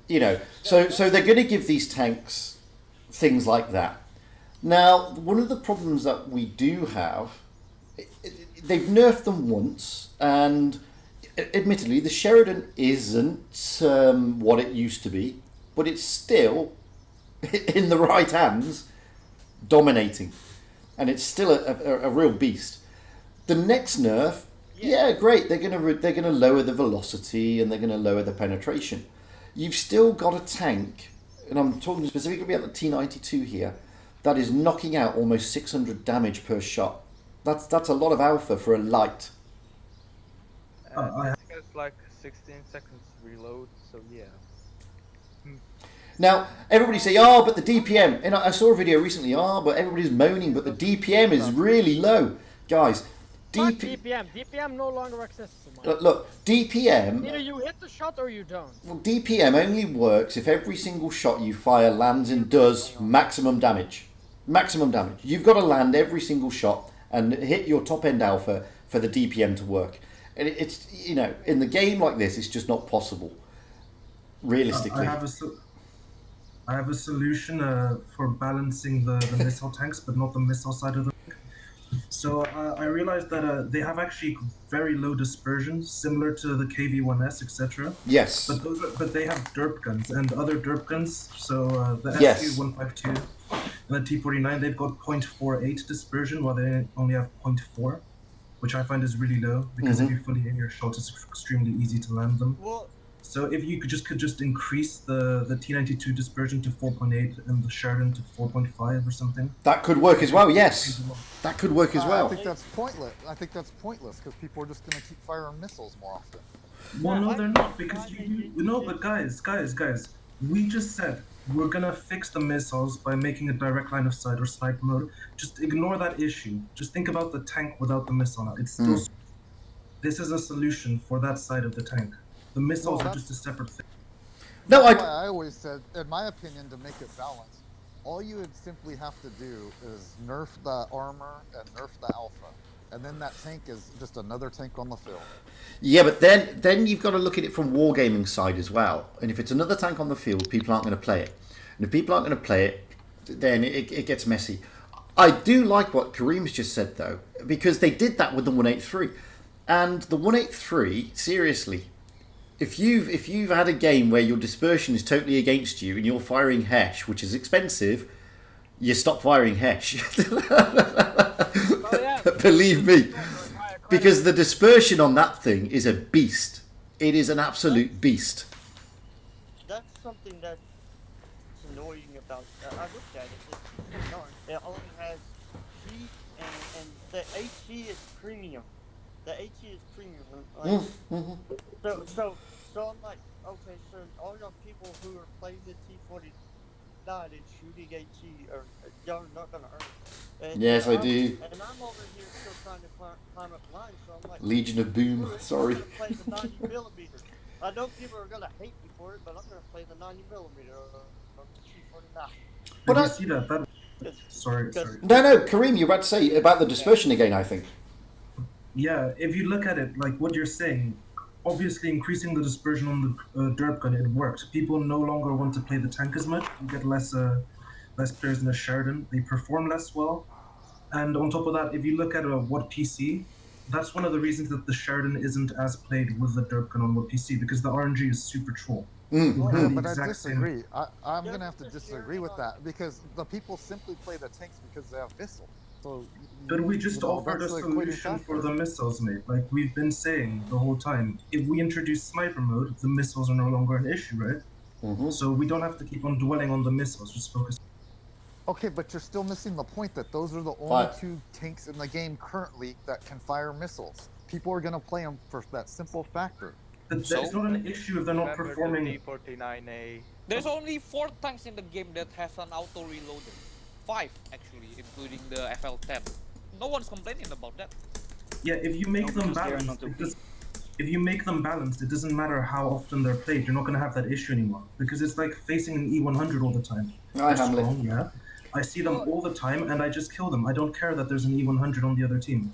you know, so they're going to give these tanks things like that. Now, one of the problems that we do have, they've nerfed them once, and admittedly, the Sheridan isn't what it used to be, but it's still, in the right hands, dominating, and it's still a real beast. The next nerf, great, they're gonna lower the velocity and they're gonna lower the penetration. You've still got a tank, and I'm talking specifically about the T92 here, that is knocking out almost 600 damage per shot. That's a lot of alpha for a light. I think it's like 16 seconds reload, so yeah. Now, everybody say, oh, but the DPM, and I saw a video recently, but everybody's moaning, but the DPM is really low. Guys, DPM no longer exists. Look, DPM... Either you hit the shot or you don't. Well, DPM only works if every single shot you fire lands and does maximum damage. Maximum damage. You've got to land every single shot and hit your top end alpha for the DPM to work. And it's, you know, in the game like this, it's just not possible. Realistically. I have a solution for balancing the missile tanks, but not the missile side of the tank. So I realized that they have actually very low dispersion, similar to the KV-1S, etc. Yes. But they have derp guns and other derp guns. So the SU-152 and the T-49, they've got 0.48 dispersion, while they only have 0.4, which I find is really low, because if you fully aim your shots, it's extremely easy to land them. So if you could just increase the T-92 dispersion to 4.8 and the Sheridan to 4.5 or something. That could work as well, yes. That could work as well. I think that's pointless. Because people are just going to keep firing missiles more often. Well, no, they're not, because but guys, we just said we're going to fix the missiles by making a direct line of sight or sniper mode. Just ignore that issue. Just think about the tank without the missile now. It's still... This is a solution for that side of the tank. The missiles are just a separate thing. No, That's why I always said, in my opinion, to make it balanced, all you would simply have to do is nerf the armor and nerf the alpha. And then that tank is just another tank on the field. Yeah, but then you've got to look at it from wargaming side as well. And if it's another tank on the field, people aren't going to play it. And if people aren't going to play it, then it gets messy. I do like what Kareem's just said, though, because they did that with the 183. And the 183, seriously, if you've had a game where your dispersion is totally against you and you're firing Hesh, which is expensive, you stop firing Hesh. Believe me. Because the dispersion on that thing is a beast. It is an absolute beast. That's something that's annoying about I looked at it. It's not. It only has heat and the HE is premium. The HE is premium. Like, so I'm like, okay, so all y'all people who are playing the T49 and shooting HE are y'all are not gonna earn it. And yes, I do. And I'm over here still trying to climb up line, so I'm like, Legion of Boom. Sorry. I'm gonna play the 90mm. I know people are gonna hate me for it, but I'm gonna play the 90mm on the T49. But I see that. Sorry. No, Kareem, you're about to say about the dispersion again, I think. Yeah, if you look at it, like what you're saying, obviously increasing the dispersion on the derp gun, it works. People no longer want to play the tank as much. You get less players in the Sheridan. They perform less well. And on top of that, if you look at Wotb PC, that's one of the reasons that the Sheridan isn't as played with the derp gun on Wotb PC, because the RNG is super troll. But I disagree. I'm going to have to disagree with that, because the people simply play the tanks because they have missiles. So, but we just offered a solution for the missiles, mate. Like we've been saying the whole time. If we introduce sniper mode, the missiles are no longer an issue, right? So we don't have to keep on dwelling on the missiles. Just focus. Okay, but you're still missing the point that those are the only two tanks in the game currently that can fire missiles. People are going to play them for that simple factor. It's not an issue if they're not performing. T49A. There's only 4 tanks in the game that have an auto reloader. 5 actually, including the FL10. No one's complaining about that. Yeah, if you make them balanced, it doesn't matter how often they're played. You're not going to have that issue anymore, because it's like facing an E100 all the time. Yeah, I see them all the time, and I just kill them. I don't care that there's an E100 on the other team.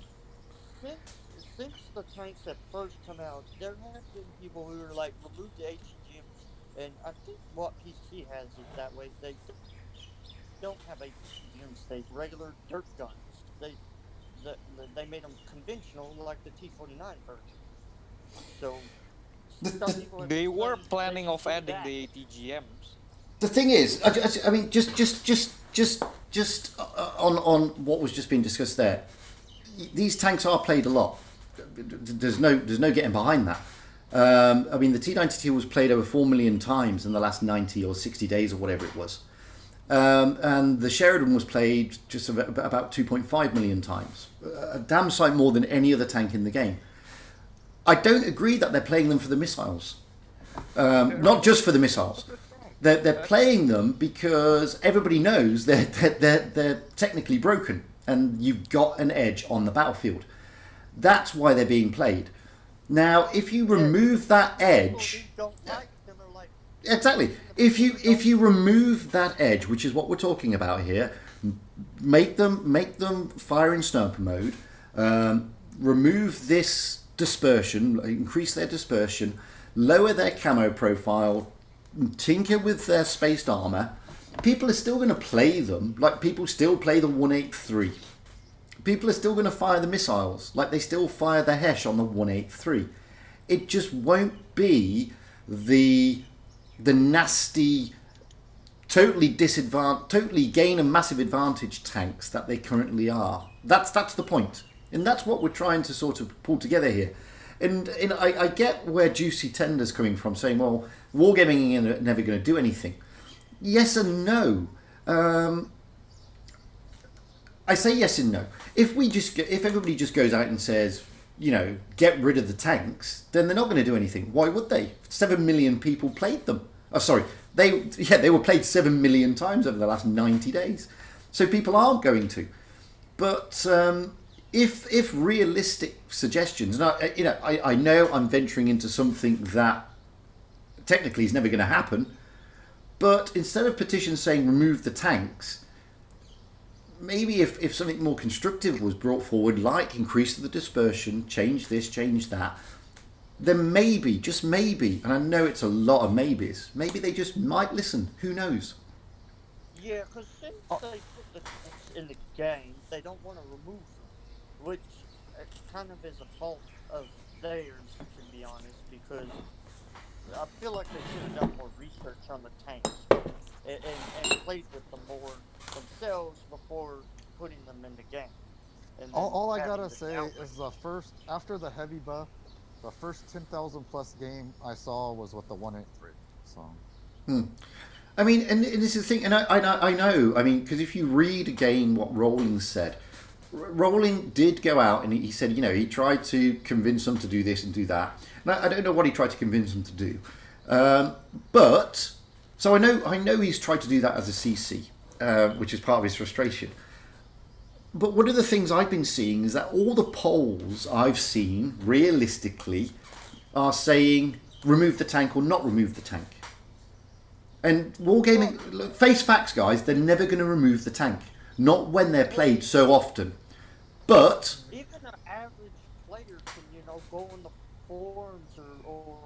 Since the tanks that first come out, there have been people who are like, remove the ATGMs, and I think what PC has it that way. They don't have ATGMs, they regular dirt guns. They made them conventional like the T49 version. So they were planning of adding the ATGMs. The thing is, I mean, just on what was just being discussed there. These tanks are played a lot. There's no getting behind that. I mean, the T92 was played over 4 million times in the last 90 or 60 days or whatever it was. And the Sheridan was played just about 2.5 million times. A damn sight more than any other tank in the game. I don't agree that they're playing them for the missiles. Not just for the missiles. They're playing them because everybody knows they're technically broken and you've got an edge on the battlefield. That's why they're being played. Now, if you remove that edge... Exactly. If you remove that edge, which is what we're talking about here, make them fire in sniper mode, remove this dispersion, increase their dispersion, lower their camo profile, tinker with their spaced armor, people are still going to play them like people still play the 183. People are still going to fire the missiles like they still fire the Hesh on the 183. It just won't be the nasty, totally gain a massive advantage tanks that they currently are. That's the point. And that's what we're trying to sort of pull together here. And I get where Juicy Tender's coming from, saying, well, wargaming is never going to do anything. Yes and no. I say yes and no. If everybody just goes out and says, get rid of the tanks, then they're not going to do anything. Why would they? 7 million people played them. Oh, sorry. They were played 7 million times over the last 90 days. So people aren't going to. But if realistic suggestions, and I know I'm venturing into something that technically is never going to happen, but instead of petitions saying remove the tanks, maybe if something more constructive was brought forward, like increase the dispersion, change this, change that, then maybe, just maybe, and I know it's a lot of maybes, maybe they just might listen. Who knows? Yeah, because since they put the tanks in the game, they don't want to remove them, which kind of is a fault of theirs, to be honest, because I feel like they should have done more research on the tanks and played with them more themselves before putting them in the game. And all I gotta say is after the heavy buff, the first 10,000 plus game I saw was with the 183. So. I mean, and this is the thing, and I know, I mean, because if you read again what Rowling said, Rowling did go out and he said, he tried to convince them to do this and do that. And I don't know what he tried to convince them to do. But, so I know he's tried to do that as a CC, which is part of his frustration. But one of the things I've been seeing is that all the polls I've seen, realistically, are saying remove the tank or not remove the tank. And Wargaming, look, face facts, guys, they're never going to remove the tank. Not when they're played so often. But even an average player can, go on the forums or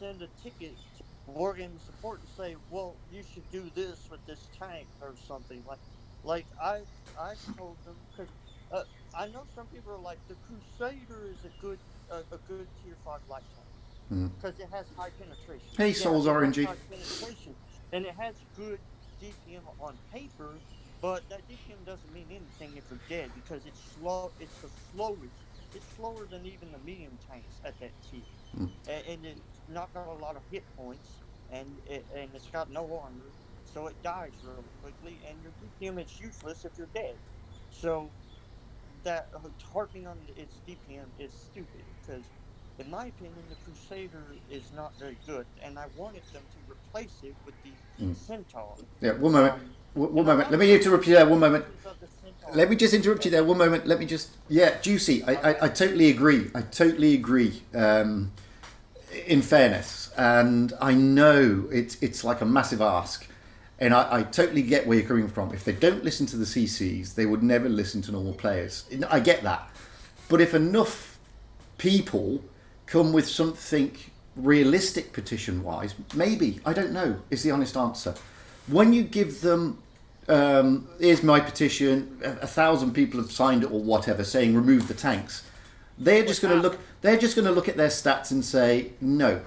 send a ticket to Wargaming support and say, well, you should do this with this tank or something. Like I told them, because I know some people are like, the Crusader is a good tier 5 light tank. Because it has high penetration. Hey, Souls RNG. And it has good DPM on paper, but that DPM doesn't mean anything if you're dead because it's slow. It's the slowest. It's slower than even the medium tanks at that tier, and it's not got a lot of hit points, and it's got no armor, so it dies really quickly, and your DPM is useless if you're dead. So that harping on its DPM is stupid because, in my opinion, the Crusader is not very good, and I wanted them to replace it with the Centaur. Yeah, one moment. One moment. Let me interrupt you there. One moment. Let me just interrupt you there. One moment. Let me just. Yeah, Juicy. I totally agree. I totally agree. In fairness, and I know it's like a massive ask, and I totally get where you're coming from. If they don't listen to the CCs, they would never listen to normal players. I get that, but if enough people come with something realistic petition-wise, maybe, I don't know, is the honest answer. When you give them, here's my petition, 1,000 people have signed it or whatever, saying remove the tanks, they're just going to look at their stats and say, no.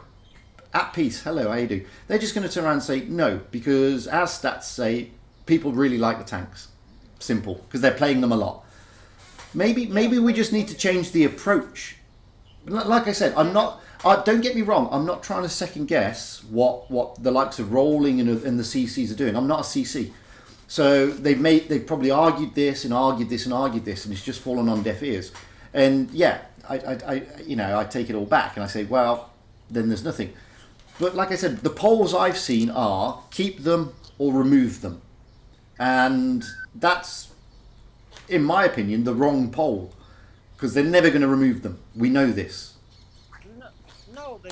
At peace, hello, how you do? They're just going to turn around and say, no, because our stats say people really like the tanks. Simple, because they're playing them a lot. Maybe we just need to change the approach. Like I said, don't get me wrong, I'm not trying to second guess what the likes of Rowling and the CCs are doing. I'm not a CC. So they've probably argued this and argued this and argued this, and it's just fallen on deaf ears. And yeah, I take it all back and I say, well, then there's nothing. But like I said, the polls I've seen are keep them or remove them. And that's, in my opinion, the wrong poll. Because they're never going to remove them. We know this. No, they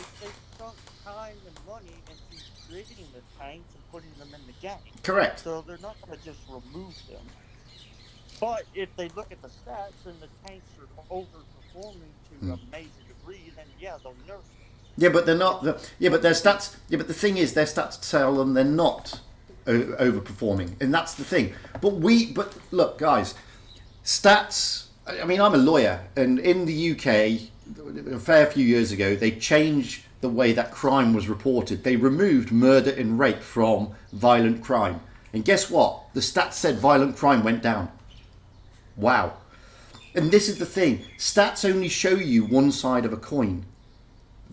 sunk time and money into creating the tanks and putting them in the game. Correct. So they're not going to just remove them. But if they look at the stats and the tanks are overperforming to a major degree, then yeah, they'll nerf them. Yeah, but they're not. But their stats. Yeah, but the thing is, their stats tell them they're not overperforming, and that's the thing. But look, guys, stats. I mean, I'm a lawyer, and in the UK, a fair few years ago, they changed the way that crime was reported. They removed murder and rape from violent crime, and guess what? The stats said violent crime went down. Wow. And this is the thing: stats only show you one side of a coin.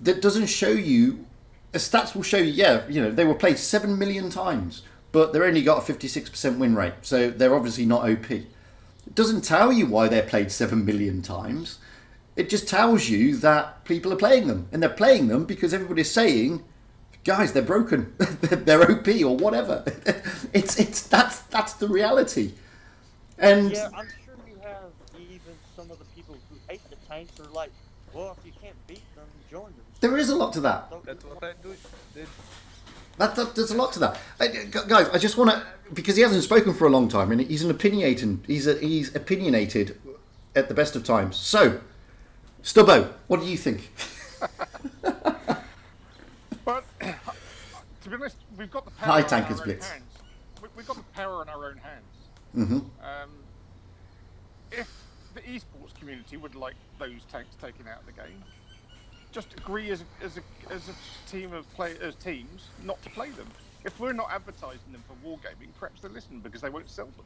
That doesn't show you. Stats will show you, they were played 7 million times, but they only got a 56% win rate, so they're obviously not OP. It doesn't tell you why they're played 7 million times. It just tells you that people are playing them, and they're playing them because everybody's saying, guys, they're broken, they're OP or whatever. That's the reality. And yeah, I'm sure you have even some of the people who hate the tanks are like, well, if you can't beat them, join them. There is a lot to that. That's what I did. There's a lot to that. Guys, I just want to, because he hasn't spoken for a long time, and he's opinionated at the best of times. So, Stubbo, what do you think? But to be honest, we've got the power High in our tankers, own Blitz. hands. We've got the power in our own hands. Mm-hmm. If the esports community would like those tanks taken out of the game, just agree as a team of teams not to play them. If we're not advertising them for wargaming, perhaps they listen because they won't sell them.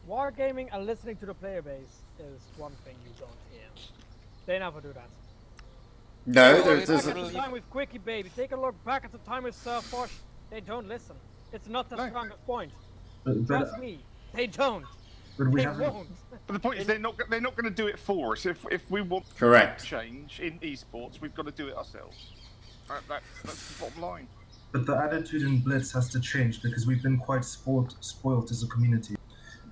Wargaming and listening to the player base is one thing you don't hear. They never do that. No, Take there's the time with Quickie Baby. Take a look back at the time with Sir Fosh. They don't listen. It's not the strongest point. Trust me, they don't. But we They haven't. won't. But the point is, they're not going to do it for us. If we want Correct. change in esports, we've got to do it ourselves. That's the bottom line. But the attitude in Blitz has to change because we've been quite spoiled as a community.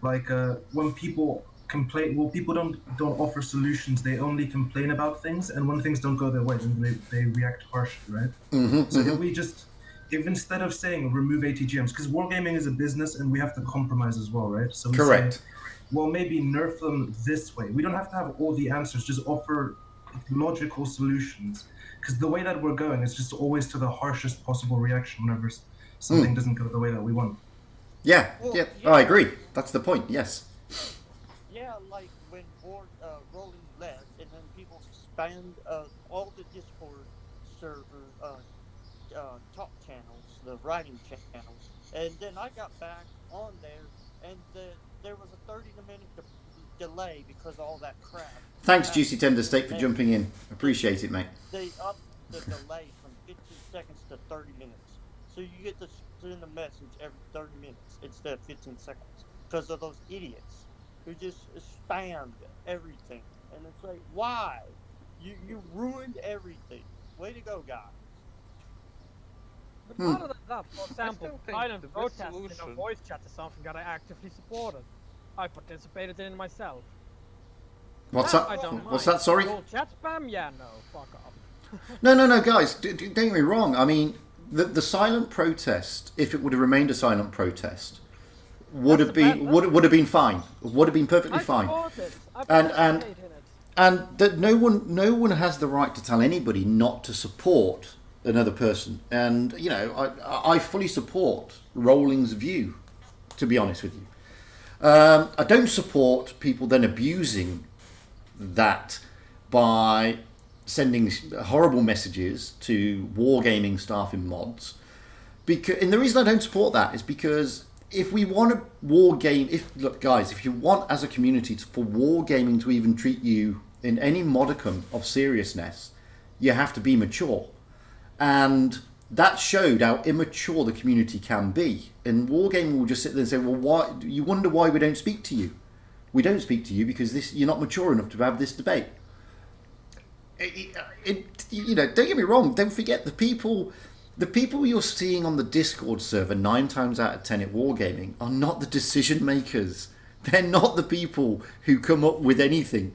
Like when people complain, well, people don't offer solutions. They only complain about things, and when things don't go their way, then they react harshly, right? Mm-hmm, So if instead of saying remove ATGMs, because wargaming is a business and we have to compromise as well, right? So we Correct. say, well, maybe nerf them this way. We don't have to have all the answers. Just offer logical solutions. Because the way that we're going is just always to the harshest possible reaction whenever something doesn't go the way that we want. Yeah, Well, yeah, yeah. I agree. That's the point, yes. Yeah, like when rolling left, and then people spanned all the Discord server top channels, the writing channels, and then I got back on there, and there was a 30-minute delay because of all that crap. Thanks, Juicy Tender Steak, for jumping in. Appreciate it, mate. They upped the delay from 15 seconds to 30 minutes. So you get to send a message every 30 minutes instead of 15 seconds because of those idiots who just spammed everything. And it's like, why? You ruined everything. Way to go, guys. But other than that, for example, still think silent the best protest in solution- a voice chat is something that I actively supported. I participated in it myself. What's I that? don't What's mind. that? Sorry. Full chat spam? Yeah, no, fuck off. No, guys. Don't get me wrong. I mean, the silent protest, if it would have remained a silent protest, would have been fine. Would have been perfectly fine. Support it. I And participate in it. And that no one has the right to tell anybody not to support another person. And you know, I fully support Rowling's view. To be honest with you, I don't support people then abusing that by sending horrible messages to wargaming staff in mods. And the reason I don't support that is because if we want to wargame, look guys, if you want as a community for wargaming to even treat you in any modicum of seriousness, you have to be mature. And that showed how immature the community can be. And wargaming will just sit there and say, well, why? You wonder why we don't speak to you. We don't speak to you because you're not mature enough to have this debate. You know, don't get me wrong. Don't forget the people you're seeing on the Discord server 9 times out of 10 at wargaming are not the decision makers. They're not the people who come up with anything.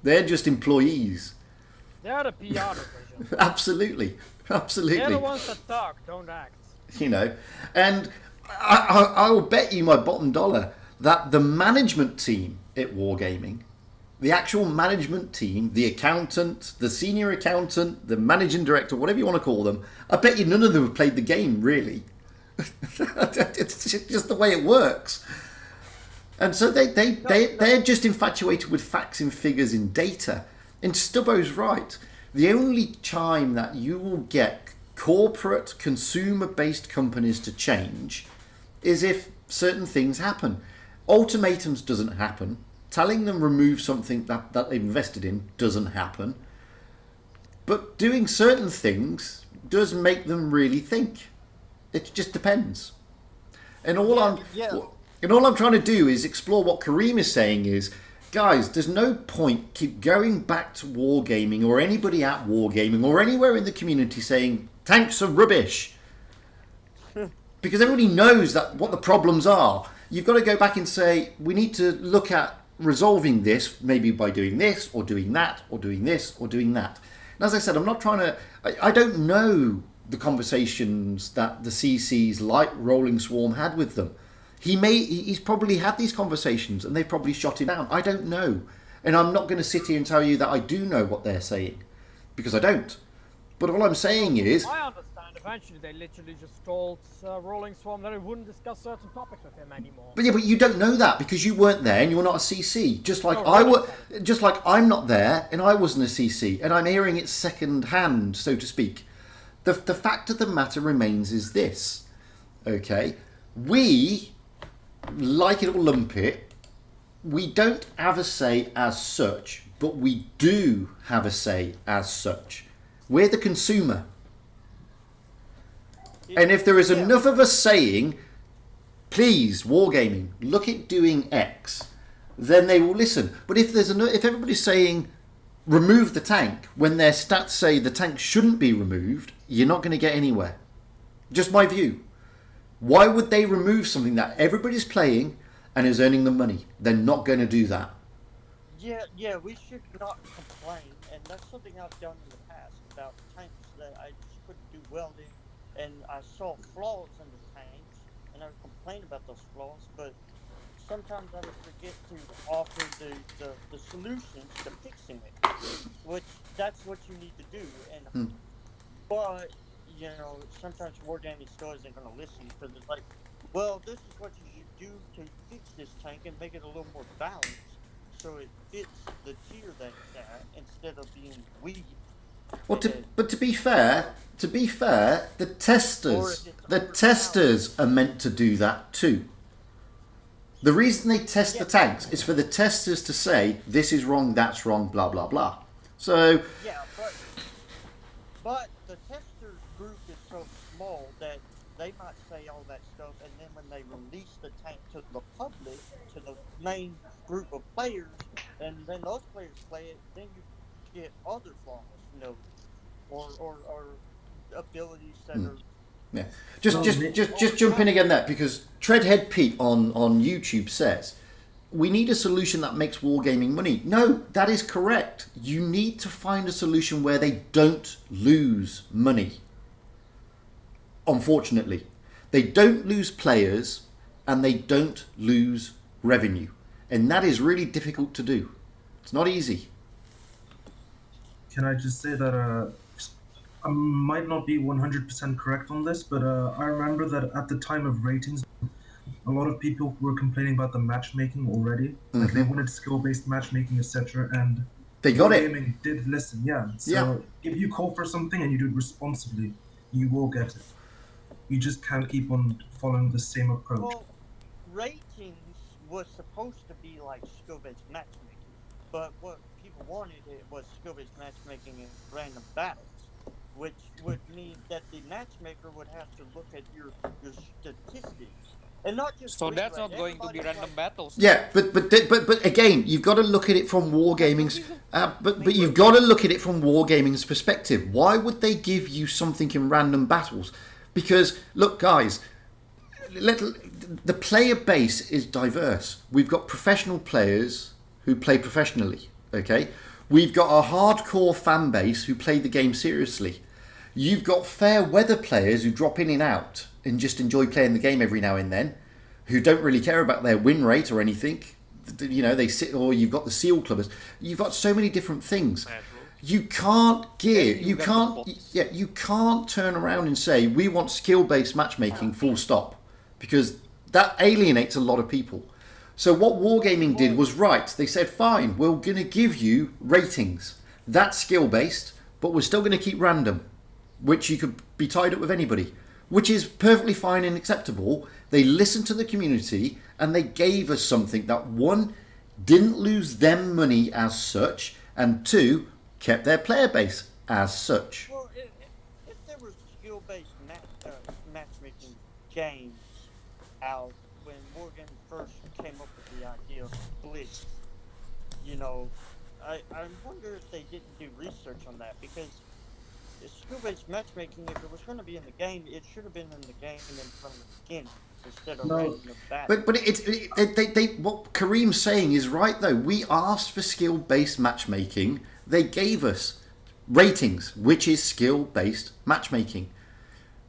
They're just employees. They're the PR division. Absolutely. They're the ones that talk, don't act. You know, and I will bet you my bottom dollar that the management team at wargaming, the actual management team, the accountant, the senior accountant, the managing director, whatever you want to call them, I bet you none of them have played the game, really. It's just the way it works. And so they're just infatuated with facts and figures and data. And Stubbo's right. The only time that you will get corporate, consumer-based companies to change is if certain things happen. Ultimatums doesn't happen. Telling them remove something that they've invested in doesn't happen. But doing certain things does make them really think. It just depends. And all I'm trying to do is explore what Kareem is saying is, guys, there's no point keep going back to wargaming or anybody at wargaming or anywhere in the community saying tanks are rubbish. Because everybody knows that what the problems are. You've got to go back and say, we need to look at resolving this maybe by doing this or doing that or doing this or doing that. And as I said, I'm not trying to. I don't know the conversations that the CCs like Rolling Swarm had with them. He's probably had these conversations and they've probably shot him down. I don't know. And I'm not going to sit here and tell you that I do know what they're saying, because I don't. But all I'm saying is... I understand eventually they literally just told Rolling Swarm that they wouldn't discuss certain topics with him anymore. But yeah, but you don't know that because you weren't there and you're not a CC. Just like just like I'm not there and I wasn't a CC, and I'm hearing it second hand, so to speak. The fact of the matter remains is this, okay? We, like it or lump it, we don't have a say as such, but we do have a say as such. We're the consumer. And if there is enough of us saying, please, Wargaming, look at doing X, then they will listen. But if if everybody's saying, remove the tank, when their stats say the tank shouldn't be removed, you're not going to get anywhere. Just my view. Why would they remove something that everybody's playing and is earning them money? They're not going to do that. Yeah, we should not complain, and that's something I've done in the past about tanks that I just couldn't do well in, and I saw flaws in the tanks, and I would complain about those flaws, but sometimes I would forget to offer the solutions to fixing it, which that's what you need to do, and but, you know, sometimes Wargaming still isn't going to listen, because it's like, well, this is what you should do to fix this tank and make it a little more balanced, so it fits the tier that it's at, instead of being weak. Well, but to be fair, the testers are meant to do that too. The reason they test the tanks is for the testers to say, this is wrong, that's wrong, blah, blah, blah. So... Yeah, but the tester group is so small that they might say all that stuff, and then when they release the tank to the public, to the main group of players, and then those players play it, then you get other flaws, you know, or abilities that are... Yeah, just jump in again there, because Treadhead Pete on YouTube says, we need a solution that makes Wargaming money. No, that is correct. You need to find a solution where they don't lose money. Unfortunately, they don't lose players and they don't lose revenue. And that is really difficult to do. It's not easy. Can I just say that I might not be 100% correct on this, but I remember that at the time of ratings, a lot of people were complaining about the matchmaking already. Like they wanted skill-based matchmaking, etc. And they got it. Wargaming did listen, yeah. So if you call for something and you do it responsibly, you will get it. You just can't keep on following the same approach. Well, ratings was supposed to be like skill-based matchmaking, but what people wanted it was skill-based matchmaking in random battles, which would mean that the matchmaker would have to look at your statistics. And not just so that's not going to be random battles. Yeah, but again, you've got to look at it from Wargaming's. But you've got to look at it from Wargaming's perspective. Why would they give you something in random battles? Because look, guys, the player base is diverse. We've got professional players who play professionally. Okay, we've got a hardcore fan base who play the game seriously. You've got fair weather players who drop in and out and just enjoy playing the game every now and then, who don't really care about their win rate or anything. You know, they sit, or you've got the SEAL clubbers. You've got so many different things. You can't you can't turn around and say, we want skill-based matchmaking full stop, because that alienates a lot of people. So what Wargaming did was right. They said, fine, we're going to give you ratings. That's skill-based, but we're still going to keep random, which you could be tied up with anybody, which is perfectly fine and acceptable. They listened to the community and they gave us something that, one, didn't lose them money as such, and two, kept their player base as such. Well, if there were skill-based matchmaking games out when Morgan first came up with the idea of Blitz, you know, I wonder if they didn't do research on that, because skill-based matchmaking, if it was going to be in the game, it should have been in the game from the beginning. instead of No, random battle. but what Kareem's saying is right though. We asked for skill-based matchmaking. They gave us ratings, which is skill-based matchmaking.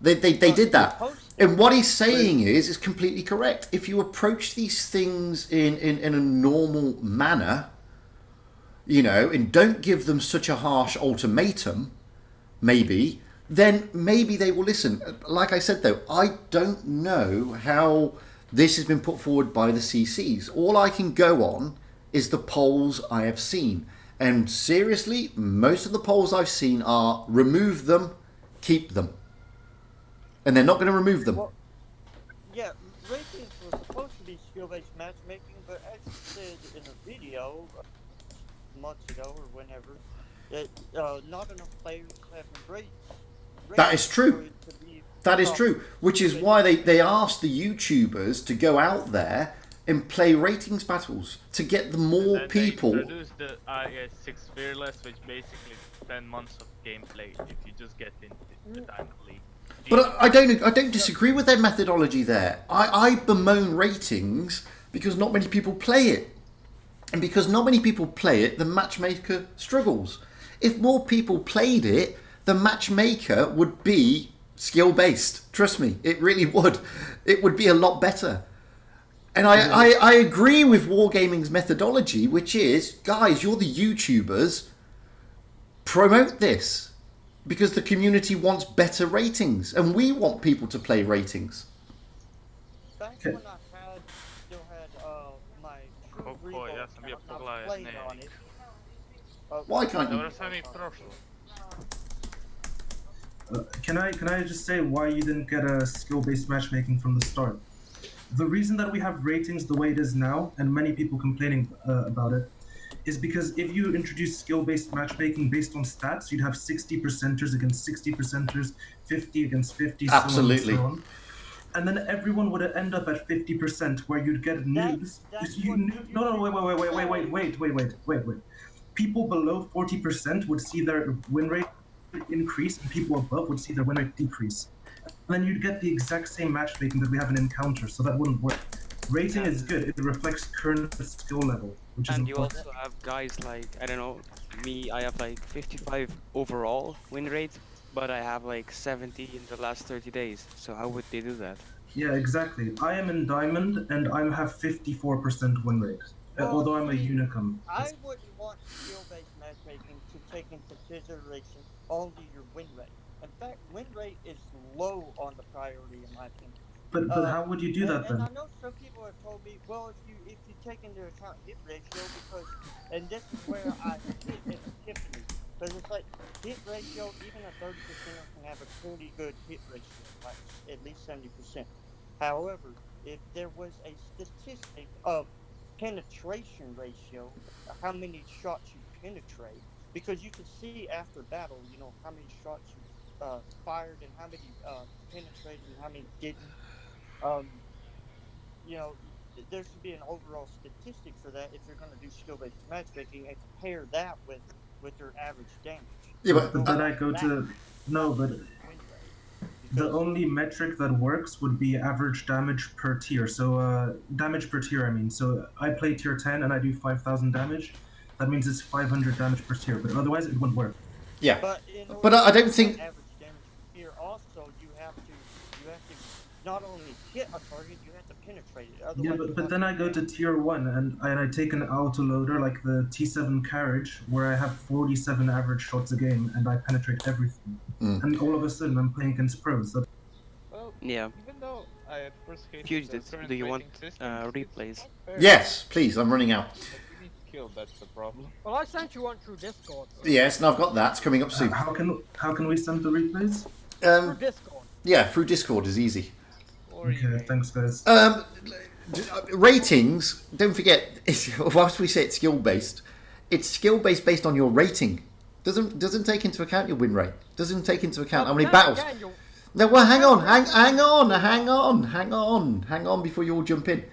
They did that. And what he's saying is completely correct. If you approach these things in a normal manner, you know, and don't give them such a harsh ultimatum, then maybe they will listen. Like I said though, I don't know how this has been put forward by the CCs. All I can go on is the polls I have seen. And seriously, most of the polls I've seen are remove them, keep them. And they're not going to remove them. Well, yeah, ratings were supposed to be skill-based matchmaking, but as you said in a video months ago or whenever, that not enough players have embraced. That is true. That is true. Which is why they asked the YouTubers to go out there and play ratings battles to get the more people. They introduced the IS6 Fearless, which basically is 10 months of gameplay if you just get into the Diamond League. But I don't disagree with their methodology there. I bemoan ratings because not many people play it. And because not many people play it, the matchmaker struggles. If more people played it, the matchmaker would be skill-based. Trust me, it really would. It would be a lot better. And I agree with Wargaming's methodology, which is, guys, you're the YouTubers, promote this. Because the community wants better ratings, and we want people to play ratings. Back when I still had my true Regal account, I was playing on it. Why can't you? Can I just say why you didn't get a skill-based matchmaking from the start? The reason that we have ratings the way it is now, and many people complaining about it, is because if you introduce skill-based matchmaking based on stats, you'd have 60 percenters against 60 percenters, 50 against 50, absolutely. So on and so on. And then everyone would end up at 50%, where you'd get noobs. Wait. People below 40% would see their win rate increase, and people above would see their win rate decrease. And then you'd get the exact same matchmaking that we have in Encounter, so that wouldn't work. Rating is good, it reflects current skill level, which is important. And you also have guys like, I don't know, me, I have like 55 overall win rate, but I have like 70 in the last 30 days. So how would they do that? Yeah, exactly. I am in Diamond, and I have 54% win rate, although I'm a Unicum. I wouldn't want skill-based matchmaking to take into consideration only your win rate. In fact, win rate is low on the priority, in my opinion. But how would you do that then? And I know some people have told me, well, if you take into account hit ratio, because, and this is where I hit an epiphany, because it's like hit ratio, even a 30% can have a pretty good hit ratio, like at least 70%. However, if there was a statistic of penetration ratio, how many shots you penetrate, because you could see after battle, you know, how many shots you fired and how many penetrated and how many didn't. You know, there should be an overall statistic for that if you're going to do skill-based matchmaking and compare that with your average damage. Yeah, but then I go to... No, but the only metric that works would be average damage per tier. So, damage per tier, I mean. So, I play tier 10 and I do 5,000 damage. That means it's 500 damage per tier, but otherwise it wouldn't work. Yeah, but I don't think... Average damage per tier also, you have to not only hit a target, you have to penetrate it. Otherwise, yeah, but then I go to tier 1 and I take an autoloader like the T7 Carriage where I have 47 average shots a game and I penetrate everything. And all of a sudden I'm playing against pros. Well, yeah. Even though I at first hated Fugit'S, do you want replays? Yes, please, I'm running out. That's the problem. Well, I sent you one through Discord. Yes, and I've got that. It's coming up soon. How can we send the replays? Through Discord. Yeah, through Discord is easy. Okay, thanks guys. Ratings, don't forget, whilst we say it's skill-based, it's skill-based based on your rating. Doesn't take into account your win rate. Doesn't take into account how many battles. No, well, hang on before you all jump in.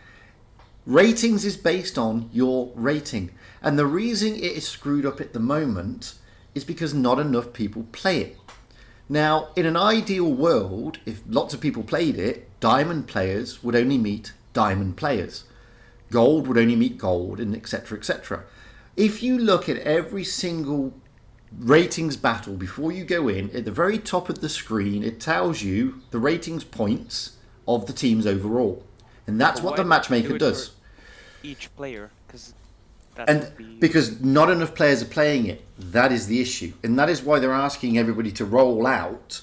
Ratings is based on your rating. And the reason it is screwed up at the moment is because not enough people play it. Now, in an ideal world, if lots of people played it, diamond players would only meet diamond players. Gold would only meet gold, and etc., etc. If you look at every single ratings battle before you go in, at the very top of the screen, it tells you the ratings points of the teams overall. And that's what the matchmaker does. Each player, because not enough players are playing it. That is the issue. And that is why they're asking everybody to roll out,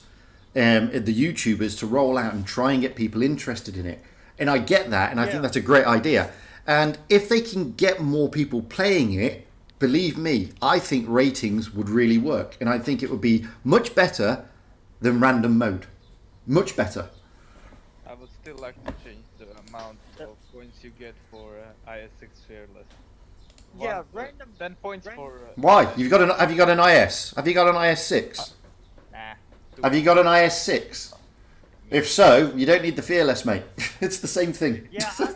the YouTubers to roll out and try and get people interested in it. And I get that, and I think that's a great idea. And if they can get more people playing it, believe me, I think ratings would really work. And I think it would be much better than random mode. Much better. I would still like to change the amount of points you get for IS6 Fearless. Yeah, random. 10 points for. Why? Have you got an IS? Have you got an IS6? Nah. Have you got an IS6? If so, you don't need the Fearless, mate. It's the same thing. Yeah. If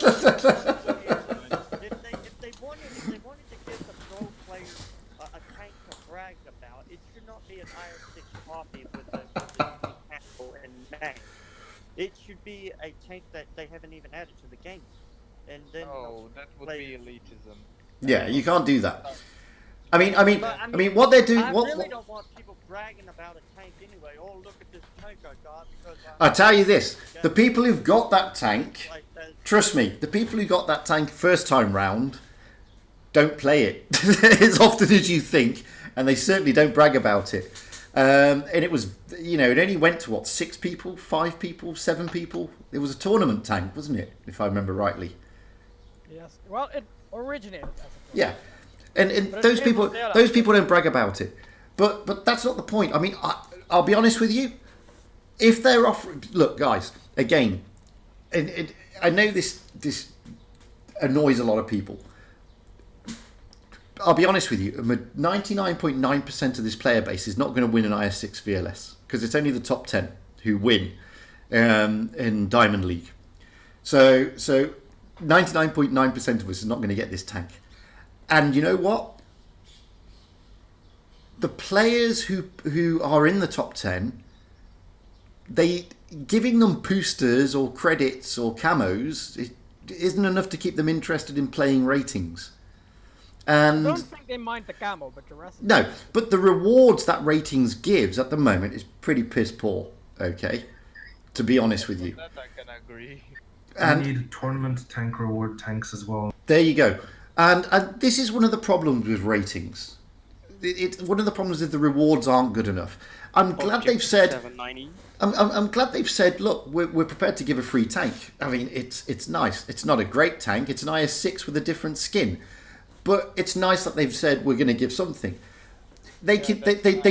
they wanted to give the pro players a tank to brag about, it should not be an IS6 copy with a handle and mag. It should be a tank that they haven't even added to the game. And then that would be elitism. Yeah, you can't do that. I mean, what they're doing. I really don't want people bragging about a tank anyway. Oh, look at this tank I got because I tell you this: the people who've got that tank, trust me, the people who got that tank first time round don't play it as often as you think, and they certainly don't brag about it. And it was, it only went to what, 6 people, 5 people, 7 people. It was a tournament tank, wasn't it? If I remember rightly. Yes. Well, it originated as a tournament. Yeah. And those people don't brag about it, but that's not the point. I mean, I'll be honest with you. If they're offering, look, guys, again, and I know this annoys a lot of people. I'll be honest with you. 99.9% of this player base is not going to win an IS6 Fearless because it's only the top 10 who win in Diamond League. So 99.9% of us is not going to get this tank. And you know what? The players who are in the top 10, giving them boosters or credits or camos isn't enough to keep them interested in playing ratings. And I don't think they mind the camo, but the rest. No, but the rewards that ratings gives at the moment is pretty piss poor. Okay, to be honest with you. That I can agree. And you need tournament tank reward tanks as well. There you go. And this is one of the problems with ratings. One of the problems is the rewards aren't good enough. I'm glad they've said. I'm glad they've said, look, we're prepared to give a free tank. I mean, it's nice. It's not a great tank. It's an IS6 with a different skin, but it's nice that they've said we're going to give something. They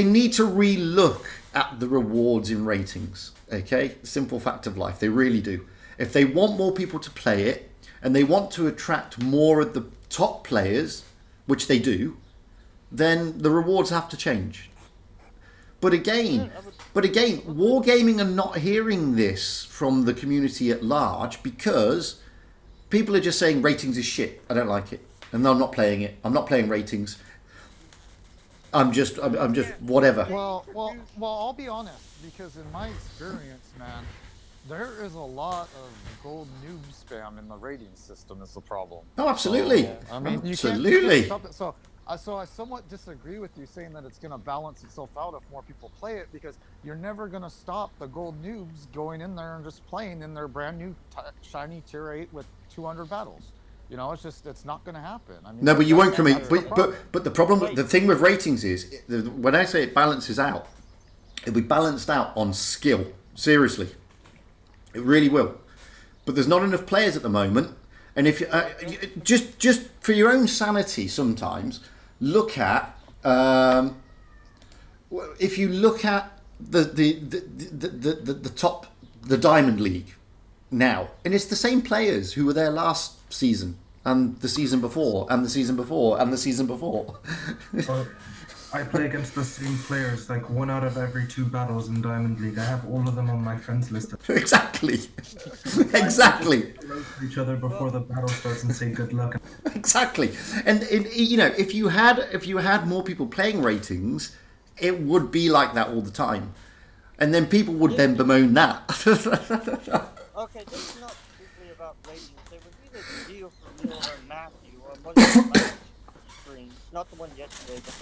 need to re-look at the rewards in ratings. Okay, simple fact of life. They really do. If they want more people to play it and they want to attract more of the top players, which they do, then the rewards have to change. But again, Wargaming are not hearing this from the community at large because people are just saying ratings is shit. I don't like it, and I'm not playing it. I'm not playing ratings. I'm just whatever. Well, I'll be honest, because in my experience, man, there is a lot of gold noob spam in the rating system is the problem. Oh, absolutely. So, I mean, absolutely. You can't stop it. So I somewhat disagree with you saying that it's going to balance itself out if more people play it, because you're never going to stop the gold noobs going in there and just playing in their brand new shiny tier 8 with 200 battles. You know, it's not going to happen. I mean, no, but you won't come in. But the problem, the thing with ratings is, when I say it balances out, it'll be balanced out on skill. Seriously, it really will. But there's not enough players at the moment, and if just for your own sanity, sometimes look at if you look at the top, the Diamond League now, and it's the same players who were there last season and the season before and the season before and the season before. I play against the same players like 1 out of every 2 battles in Diamond League. I have all of them on my friends list. Exactly. Exactly. Hello to each other before the battle starts and say good luck. Exactly. And you know, if you had more people playing ratings, it would be like that all the time, and then people would then bemoan that. Okay, this is not strictly about ratings. It was either Deal for Real or Matthew on one of the last streams, not the one yesterday, but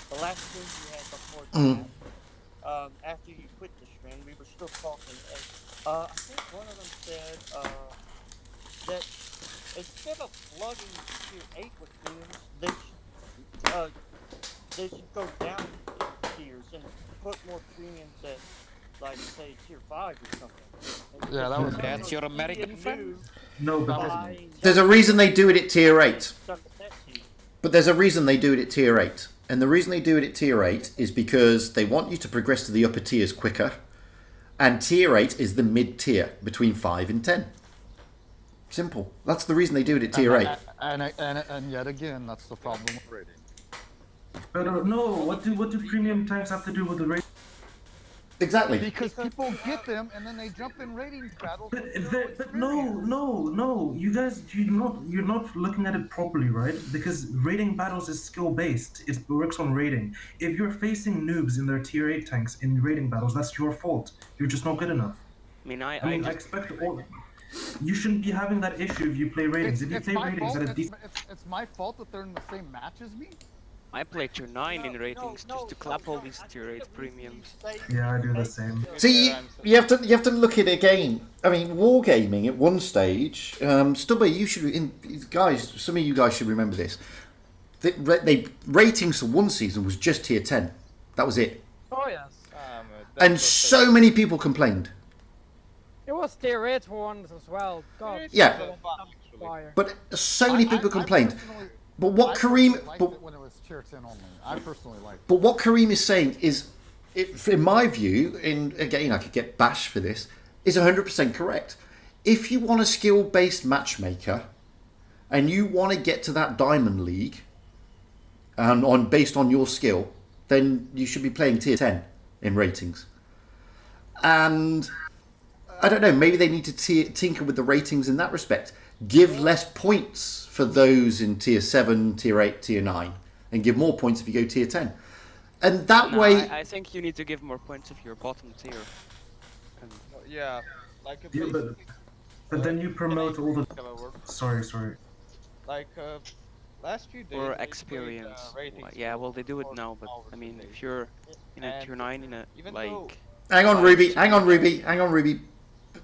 the last stream you had before that. After you quit the stream, we were still talking, and I think one of them said that instead of flooding tier 8 with premiums, they should go down in tiers and put more premiums at, like, say, tier 5 or something. Yeah, that was That's your American friend. No, but There's a reason they do it at tier 8. But there's a reason they do it at tier 8. And the reason they do it at tier 8 is because they want you to progress to the upper tiers quicker. And tier 8 is the mid tier between 5 and 10. Simple. That's the reason they do it at tier 8. And yet again, that's the problem with rating. But no, what do premium tanks have to do with the rating? Exactly. Because people get them and then they jump in ratings battles. But no, you guys, you're not looking at it properly, right? Because rating battles is skill based. It works on rating. If you're facing noobs in their tier 8 tanks in rating battles, that's your fault. You're just not good enough. I mean, I expect all. You shouldn't be having that issue if you play ratings. If you play ratings at a decent. It's my fault that they're in the same match as me. I play tier 9 in ratings just to clap all these tier 8 premiums. Yeah, I do the same. See, you have to look at it again. I mean, wargaming at one stage, Stubby, you should, guys, some of you guys should remember this. They ratings for one season was just tier 10. That was it. Oh yes. And so many people complained. It was tier 8 ones as well. God. Yeah. But so many people complained. But what Kareem, when it was tier 10 only. I personally liked it. But what Kareem is saying is, in my view, again I could get bashed for this, is 100% correct. If you want a skill-based matchmaker, and you want to get to that Diamond League, based on your skill, then you should be playing tier 10 in ratings. And I don't know, maybe they need to tinker with the ratings in that respect. Give less points for those in tier 7, tier 8, tier 9, and give more points if you go tier 10. And that way... I think you need to give more points if you're bottom tier. Yeah, like... But then you promote all the... Sorry. Like, last few days... Or experience. Yeah, well, they do it now, but, I mean, if you're in a tier 9 in a, like... Hang on, Ruby.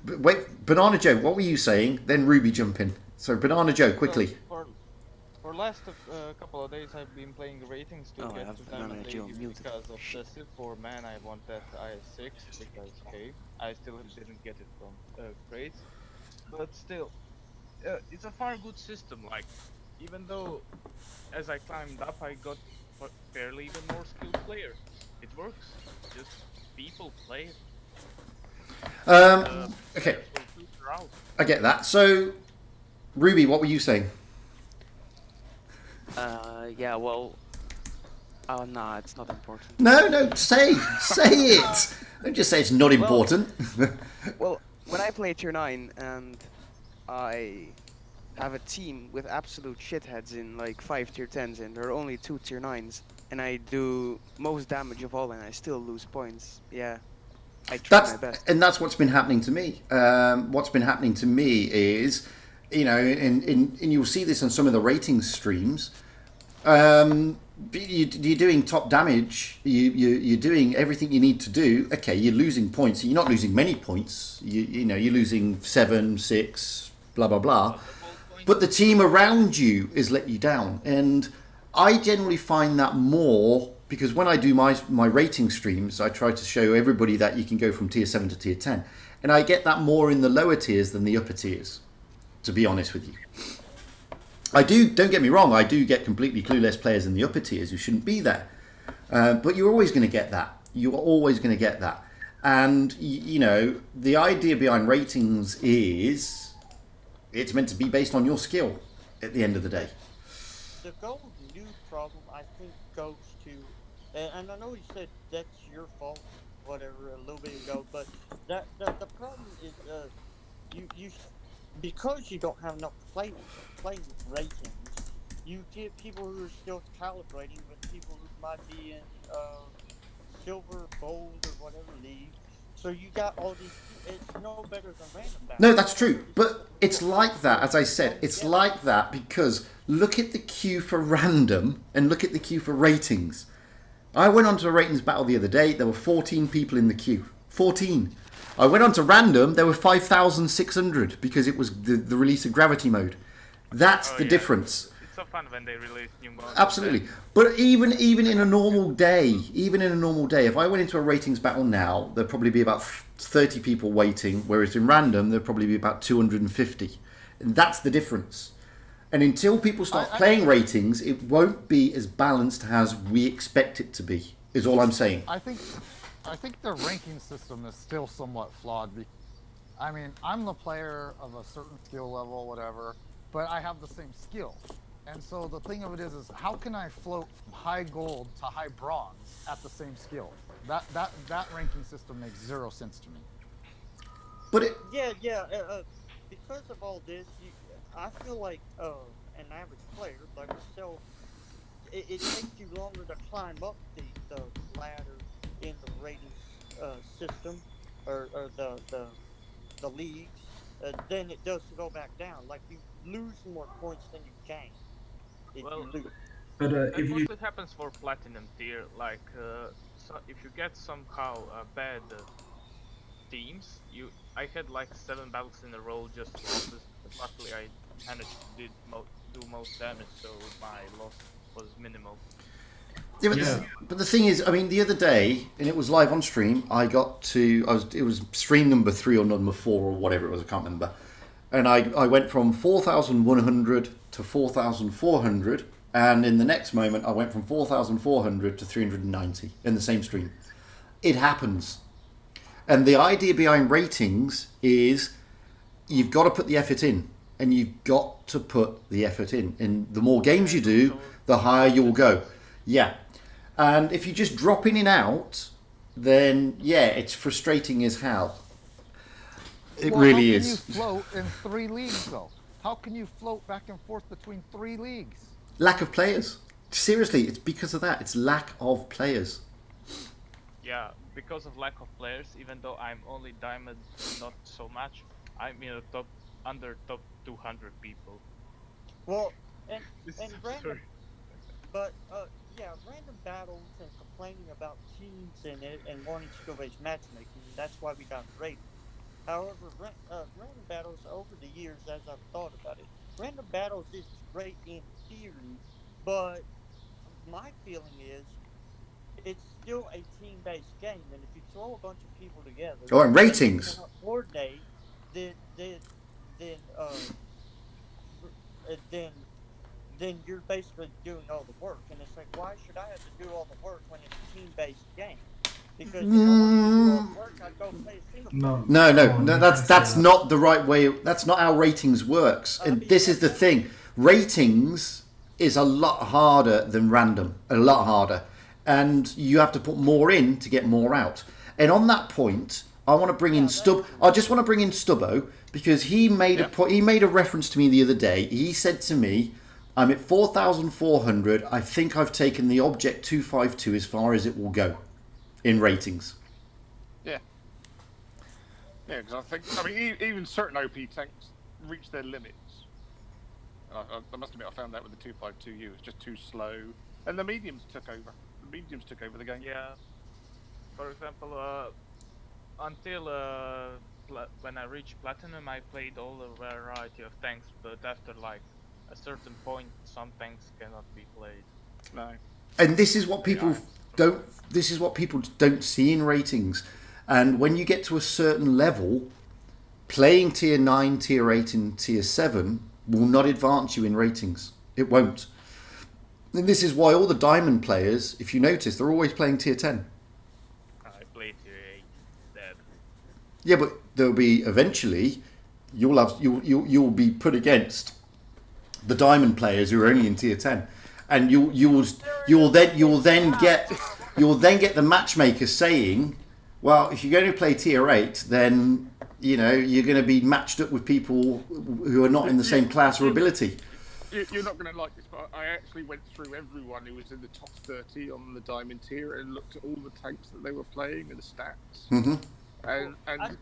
Wait, Banana Joe, what were you saying? Then Ruby jump in. So, Banana Joe, quickly. For last couple of days, I've been playing ratings to get to Diamond League because of the Civ 4 man. I want that IS6 because, okay, I still didn't get it from Crates. But still, it's a far good system. Like, even though as I climbed up, I got fairly even more skilled players. It works. Just people play it. Okay. I get that. So, Ruby, what were you saying? Yeah, well... Oh, nah, it's not important. No, say it! Don't just say it's not important. Well, when I play tier 9 and I have a team with absolute shitheads in like 5 tier 10s and there are only 2 tier 9s, and I do most damage of all and I still lose points, yeah. I try my best. And that's what's been happening to me. What's been happening to me is, you know, and you'll see this on some of the ratings streams. You're doing top damage. You're doing everything you need to do. Okay, you're losing points. You're not losing many points. You know, you're losing 7, 6, blah blah blah. But the team around you is let you down, and I generally find that more. Because when I do my rating streams, I try to show everybody that you can go from tier 7 to tier 10. And I get that more in the lower tiers than the upper tiers, to be honest with you. Don't get me wrong, I do get completely clueless players in the upper tiers who shouldn't be there. But you're always going to get that. You're always going to get that. And, you know, the idea behind ratings is it's meant to be based on your skill at the end of the day. The gold new problem, I think, goes to... And I know you said that's your fault, whatever, a little bit ago, but the problem is you because you don't have enough play ratings, you get people who are still calibrating with people who might be in silver, gold, or whatever league So you got all these. It's no better than random battles. No, that's true. But it's like that, as I said, it's like that because look at the queue for random and look at the queue for ratings. I went on to a ratings battle the other day. There were 14 people in the queue. 14. I went on to random. There were 5,600 because it was the release of gravity mode. That's the difference. It's so fun when they release new modes. Absolutely. But even in a normal day, if I went into a ratings battle now, there'd probably be about 30 people waiting, whereas in random there'd probably be about 250. And that's the difference. And until people start playing ratings, it won't be as balanced as we expect it to be, is all I'm saying. I think the ranking system is still somewhat flawed. I mean, I'm the player of a certain skill level, whatever, but I have the same skill. And so the thing of it is how can I float from high gold to high bronze at the same skill? That ranking system makes zero sense to me. But it... Because of all this, I feel like an average player like myself, it takes you longer to climb up the ladder in the ratings system or the leagues than it does to go back down. Like you lose more points than you gain if you lose. But that mostly happens for platinum tier. Like so if you get somehow bad teams, I had like 7 battles in a row just losses. But luckily I managed to do most damage, so my loss was minimal. Yeah, but the thing is, I mean, the other day, and it was live on stream, it was stream number 3 or number 4 or whatever it was, I can't remember. And I went from 4,100 to 4,400, and in the next moment I went from 4,400 to 390 in the same stream. It happens. And the idea behind ratings is you've got to put the effort in, and you've got to put the effort in. And the more games you do, the higher you'll go. Yeah. And if you just drop in and out, then yeah, it's frustrating as hell. It really is. How can you float in 3 leagues though? How can you float back and forth between 3 leagues? Lack of players. Seriously, it's because of that. It's lack of players. Yeah, because of lack of players, even though I'm only diamond, not so much, I'm in the under top 200 people. Well, and random, but random battles and complaining about teams in it and wanting skill-based matchmaking, that's why we got rated. However, random battles over the years, as I've thought about it, random battles is great in theory, but my feeling is it's still a team-based game, and if you throw a bunch of people together, and ratings, coordinate, then you're basically doing all the work, and it's like, why should I have to do all the work when it's a team-based game? Because if I want to do all the work, I'd go play a single player. No, that's not the right way. That's not how ratings works. And this is the thing. Ratings is a lot harder than random. A lot harder. And you have to put more in to get more out. And on that point, I want to bring in I just want to bring in Stubbo because he made a reference to me the other day. He said to me, I'm at 4,400. I think I've taken the Object 252 as far as it will go in ratings. Yeah. Yeah, because I mean, even certain OP tanks reach their limits. I must admit, I found that with the 252U. It's just too slow. And the mediums took over. The mediums took over the game. Yeah. For example, until when I reached Platinum, I played all the variety of tanks, but after like a certain point, some tanks cannot be played. No. And this is what people don't. This is what people don't see in ratings. And when you get to a certain level, playing tier 9, tier 8, and tier 7 will not advance you in ratings. It won't. And this is why all the diamond players, if you notice, they're always playing tier 10. I play tier 8 instead. Yeah, but there'll be eventually you'll be put against the diamond players who are only in tier 10, and you'll then get the matchmaker saying, well, if you're going to play tier 8, then you know you're going to be matched up with people who are not in the same class or ability. You're not going to like this, but I actually went through everyone who was in the top 30 on the diamond tier and looked at all the tanks that they were playing and the stats. Mm-hmm. And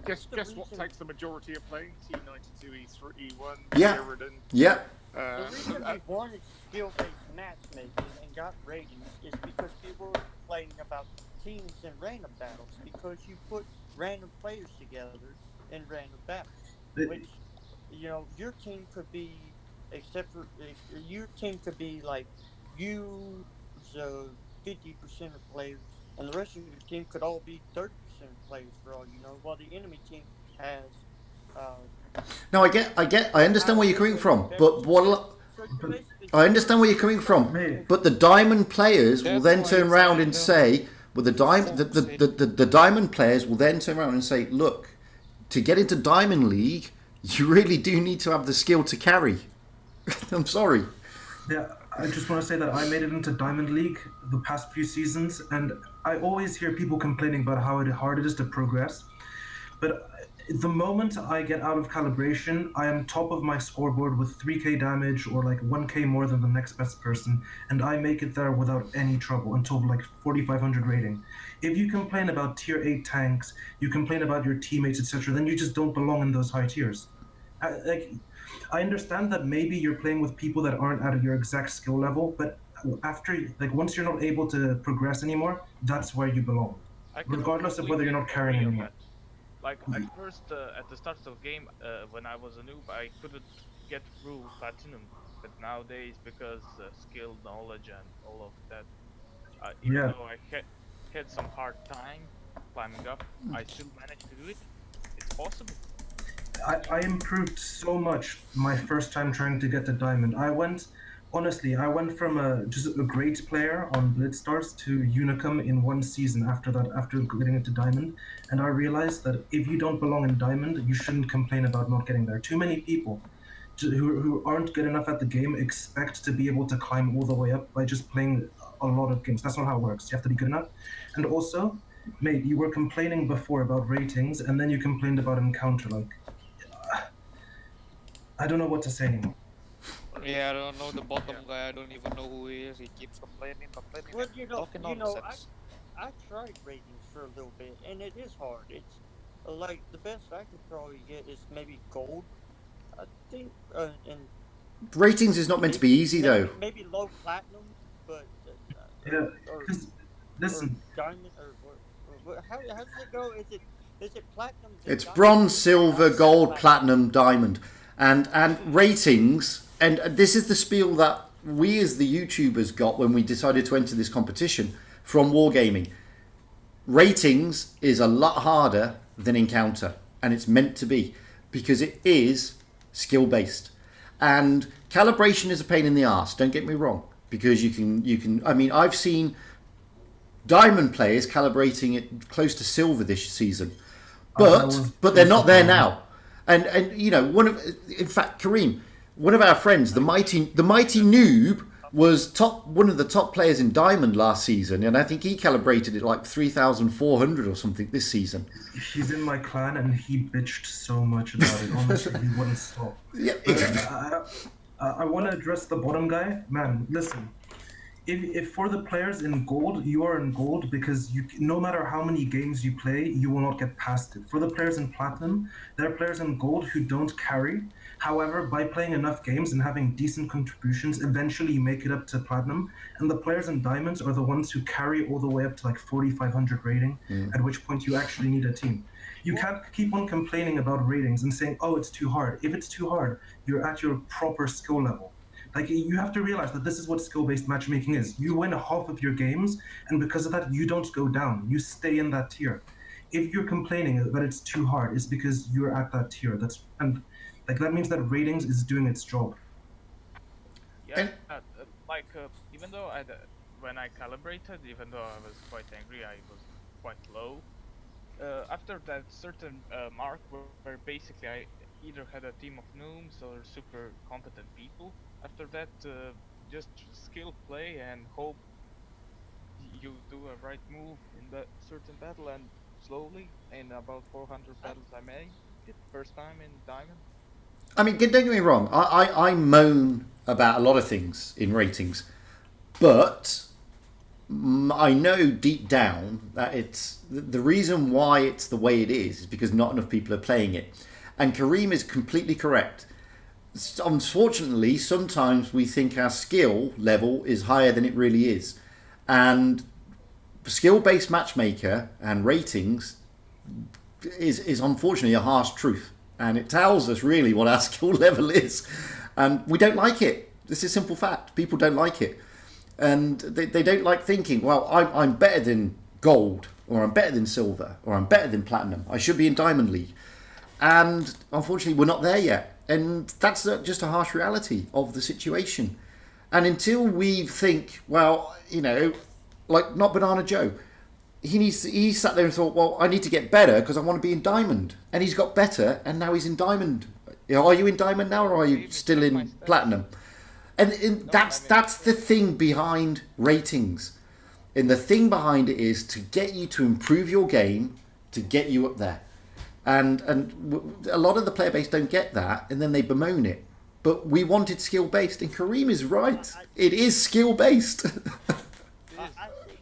guess what takes the majority of playing? T92, E3, E1, Sheridan. Yeah. The reason we wanted skill-based matchmaking and got ratings is because people were complaining about teams in random battles because you put random players together in random battles, which, you know, your team could be, your team could be like, use 50% of players, and the rest of your team could all be 30% of players for all you know, while the enemy team has. No, I understand where you're coming from, but I understand where you're coming from. But the diamond players will then turn around and say, well, the diamond players will then turn around and say, look, to get into Diamond League, you really do need to have the skill to carry. I'm sorry. Yeah, I just want to say that I made it into Diamond League the past few seasons, and I always hear people complaining about how hard it is to progress. But the moment I get out of calibration, I am top of my scoreboard with 3k damage or like 1k more than the next best person, and I make it there without any trouble until like 4500 rating. If you complain about tier 8 tanks, you complain about your teammates, etc., then you just don't belong in those high tiers. I understand that maybe you're playing with people that aren't at your exact skill level, but once you're not able to progress anymore, that's where you belong, regardless of whether you're not carrying anymore. Like at first, at the start of the game, when I was a noob, I couldn't get through platinum. But nowadays, because skill, knowledge, and all of that, even though I had some hard time climbing up, I still managed to do it. It's possible. I improved so much my first time trying to get to Diamond. I went from just a great player on Blitz to Unicum in one season after getting into Diamond. And I realized that if you don't belong in Diamond, you shouldn't complain about not getting there. Too many people who aren't good enough at the game expect to be able to climb all the way up by just playing a lot of games. That's not how it works. You have to be good enough. And also, mate, you were complaining before about ratings, and then you complained about encounter. Like, I don't know what to say anymore. Yeah, I don't know the bottom guy. I don't even know who he is. He keeps complaining. Well, I tried ratings for a little bit, and it is hard. It's like the best I could probably get is maybe gold. I think, and ratings is not meant to be easy though. Maybe low platinum, but listen, or diamond or how does it go? Is it platinum? It's bronze, silver, gold, platinum, diamond, and ratings. And this is the spiel that we as the YouTubers got when we decided to enter this competition from Wargaming. Ratings is a lot harder than encounter, and it's meant to be because it is skill based. And calibration is a pain in the arse, don't get me wrong, because you can I mean, I've seen diamond players calibrating it close to silver this season, but they're not there now. And you know, in fact, Kareem, one of our friends, the mighty noob, was one of the top players in Diamond last season, and I think he calibrated it like 3,400 or something this season. He's in my clan, and he bitched so much about it. Honestly, he wouldn't stop. Yeah. I want to address the bottom guy. Man, listen. If for the players in gold, you are in gold because no matter how many games you play, you will not get past it. For the players in platinum, there are players in gold who don't carry. However, by playing enough games and having decent contributions, eventually you make it up to platinum. And the players in diamonds are the ones who carry all the way up to like 4,500 rating, at which point you actually need a team. You can't keep on complaining about ratings and saying, oh, it's too hard. If it's too hard, you're at your proper skill level. Like, you have to realize that this is what skill-based matchmaking is. You win half of your games, and because of that, you don't go down. You stay in that tier. If you're complaining that it's too hard, it's because you're at that tier. That means that ratings is doing its job. Yeah, even though when I calibrated, even though I was quite angry, I was quite low. After that certain mark where basically I either had a team of noobs or super competent people. After that, just skill play and hope you do a right move in that certain battle, and slowly, in about 400 battles I made it first time in Diamond. I mean, don't get me wrong, I moan about a lot of things in ratings, but I know deep down that it's the reason why it's the way it is because not enough people are playing it. And Kareem is completely correct. Unfortunately, sometimes we think our skill level is higher than it really is. And skill-based matchmaker and ratings is unfortunately a harsh truth. And it tells us really what our skill level is. And we don't like it. This is a simple fact. People don't like it. And they don't like thinking, well, I'm better than gold, or I'm better than silver, or I'm better than platinum. I should be in Diamond League. And unfortunately, we're not there yet. And that's just a harsh reality of the situation. And until we think, well, you know, like not Banana Joe, he sat there and thought, well, I need to get better because I want to be in Diamond. And he's got better, and now he's in Diamond. You know, are you in Diamond now, or are you still in Platinum? And that's the thing behind ratings. And the thing behind it is to get you to improve your game, to get you up there. And a lot of the player base don't get that, and then they bemoan it. But we wanted skill-based, and Kareem is right. It is skill-based. I think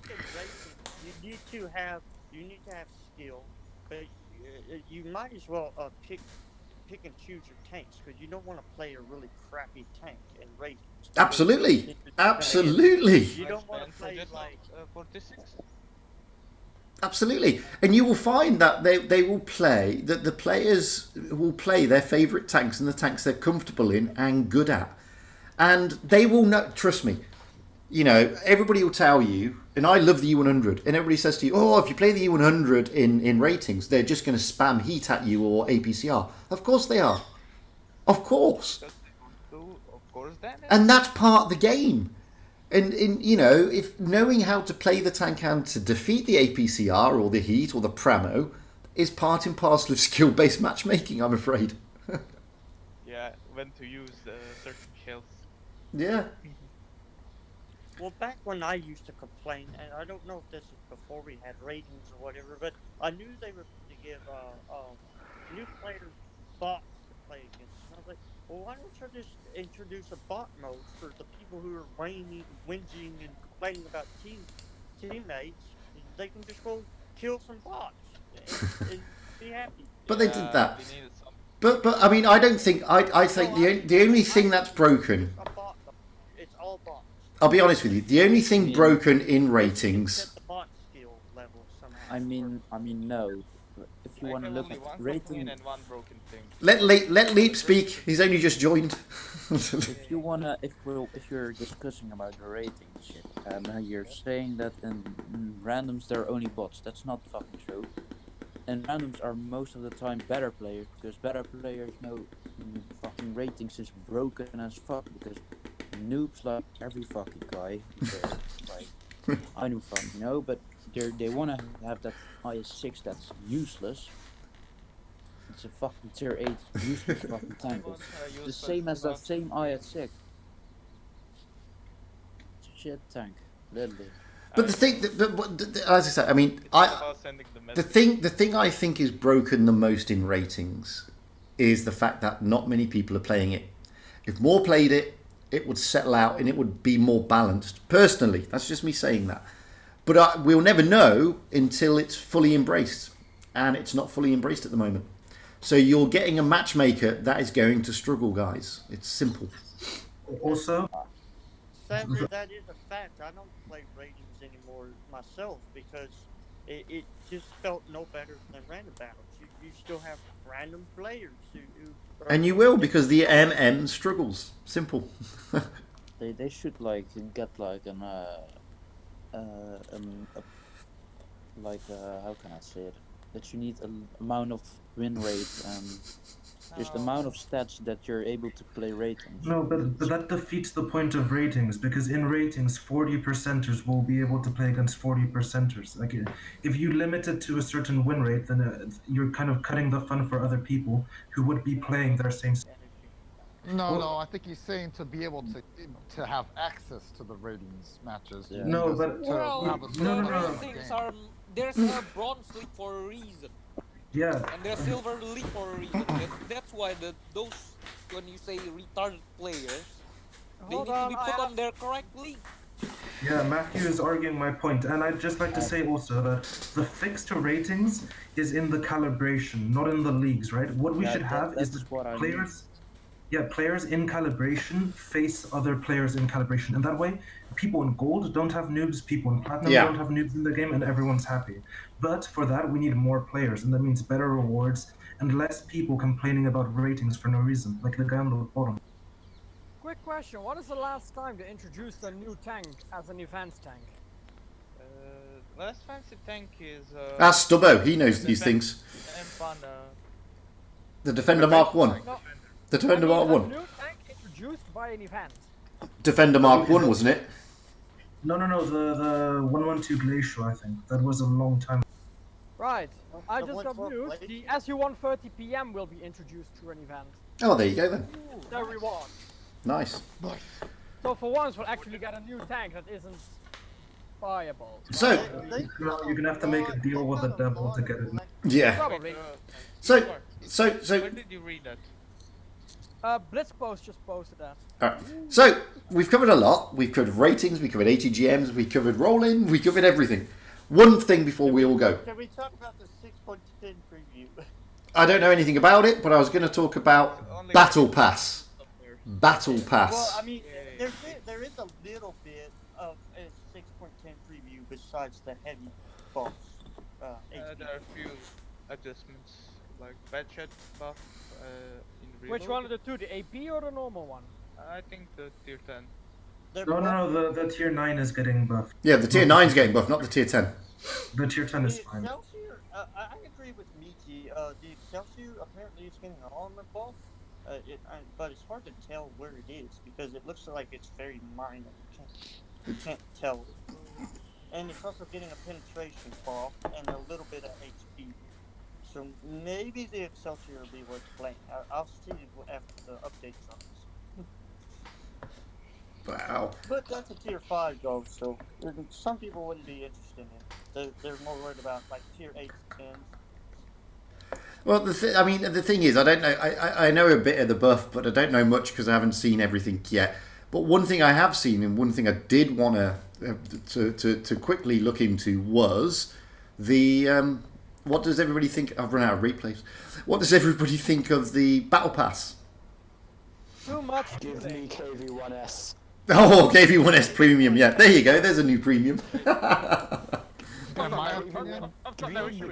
in racing, you need to have skill, but you might as well pick and choose your tanks, because you don't want to play a really crappy tank in racing. Absolutely. Absolutely. You don't want to play like 46. Absolutely. And you will find that they will play, that the players will play their favourite tanks and the tanks they're comfortable in and good at. And they will know, trust me, you know, everybody will tell you, and I love the U100, and everybody says to you, oh, if you play the U100 in ratings, they're just going to spam heat at you or APCR. Of course they are. Of course. And that's part of the game. And you know, if knowing how to play the tank and to defeat the APCR or the heat or the Pramo is part and parcel of skill-based matchmaking, I'm afraid. Yeah, when to use certain shells. Yeah. Well, back when I used to complain, and I don't know if this is before we had ratings or whatever, but I knew they were to give new players bots to play against. And I was like, well, why don't you just introduce a bot mode for the people who are whinging and complaining about teammates? They can just go kill some bots and be happy. But they did that. But I mean, I don't think I think the only thing that's broken. It's all bots. I'll be honest with you. The only thing broken in ratings. I mean, no. If you want to look at rating, let Leap speak. He's only just joined. if you're discussing about the rating shit, and you're saying that in randoms there are only bots. That's not fucking true. And randoms are most of the time better players, because better players know fucking ratings is broken as fuck, because noobs like every fucking guy, like I know fucking know, but they want to have that IS6 that's useless. It's a fucking tier 8 useless fucking tank. It's the same as that same IS6. It's a shit tank, literally. But the thing, as I said, I mean, the thing I think is broken the most in ratings is the fact that not many people are playing it. If more played it, it would settle out and it would be more balanced. Personally, that's just me saying that. But we'll never know until it's fully embraced, and it's not fully embraced at the moment. So you're getting a matchmaker that is going to struggle, guys. It's simple. Also, sadly, that is a fact. I don't play ratings anymore myself because it just felt no better than random battles. You still have random players who and you will, because the MM struggles. Simple. They should like get like an how can I say it? That you need an amount of win rate and just the amount of stats that you're able to play ratings. No, but that defeats the point of ratings, because in ratings, 40%ers will be able to play against 40%ers. Like, if you limit it to a certain win rate, then you're kind of cutting the fun for other people who would be playing their same. No, I think he's saying to be able to have access to the ratings matches. Yeah. No, but no. There's a bronze league for a reason. Yeah. And there's silver league for a reason. That's why those when you say retarded players, they need to be put on their correct league. Yeah, Matthew is arguing my point, and I'd just like to say also that the fix to ratings is in the calibration, not in the leagues, right? What we should have is that players in calibration face other players in calibration, and that way, people in gold don't have noobs, people in platinum don't have noobs in the game, and everyone's happy. But for that, we need more players, and that means better rewards and less people complaining about ratings for no reason, like the guy on the bottom. Quick question, what is the last time they introduced a new tank as an events tank? Last fancy tank is... Ask Stubbo, he knows these things. The Defender Mark 1. The Defender Mark 1. A new tank introduced by an event. Defender Mark 1, wasn't it? No, the 112 Glacier, I think. That was a long time. Right, I just got news. The SU-130 PM will be introduced through an event. Oh, there you go then. The reward. Nice. So for once, we'll actually get a new tank that isn't viable. So you're gonna have to make a deal with the devil to get it. Yeah. Probably. So. Where did you read that? Blitz post just posted that. Alright. So we've covered a lot. We've covered ratings. We covered ATGMs. We covered rolling. We covered everything. One thing before we all go. Can we talk about the 6.10 preview? I don't know anything about it, but I was going to talk about Battle Pass. Battle Pass. Well, I mean, there is a little bit of a 6.10 preview besides the heavy boss. There are a few adjustments, like bad chat buff in reload. Which one of the two, the AP or the normal one? I think the tier 10. No, the tier 9 is getting buffed. Yeah, the tier 9's getting buffed, not the tier 10. The tier 10 is fine. Excelsior, I agree with Meaty. The Excelsior apparently is getting an armor buff, but it's hard to tell where it is because it looks like it's very minor. You can't tell. And it's also getting a penetration buff and a little bit of HP. So maybe the Excelsior will be worth playing. I'll see after the updates on this. Wow. But that's a tier 5 though, so some people wouldn't be interested in it. They're more worried about like tier 8 to 10. Well, the thing is, I don't know. I know a bit of the buff, but I don't know much because I haven't seen everything yet. But one thing I have seen, and one thing I did want to quickly look into was the what does everybody think? I've run out of replays. What does everybody think of the Battle Pass? Too much. Give me KV1S. Oh, KV1S Premium. Yeah, there you go. There's a new premium. Being the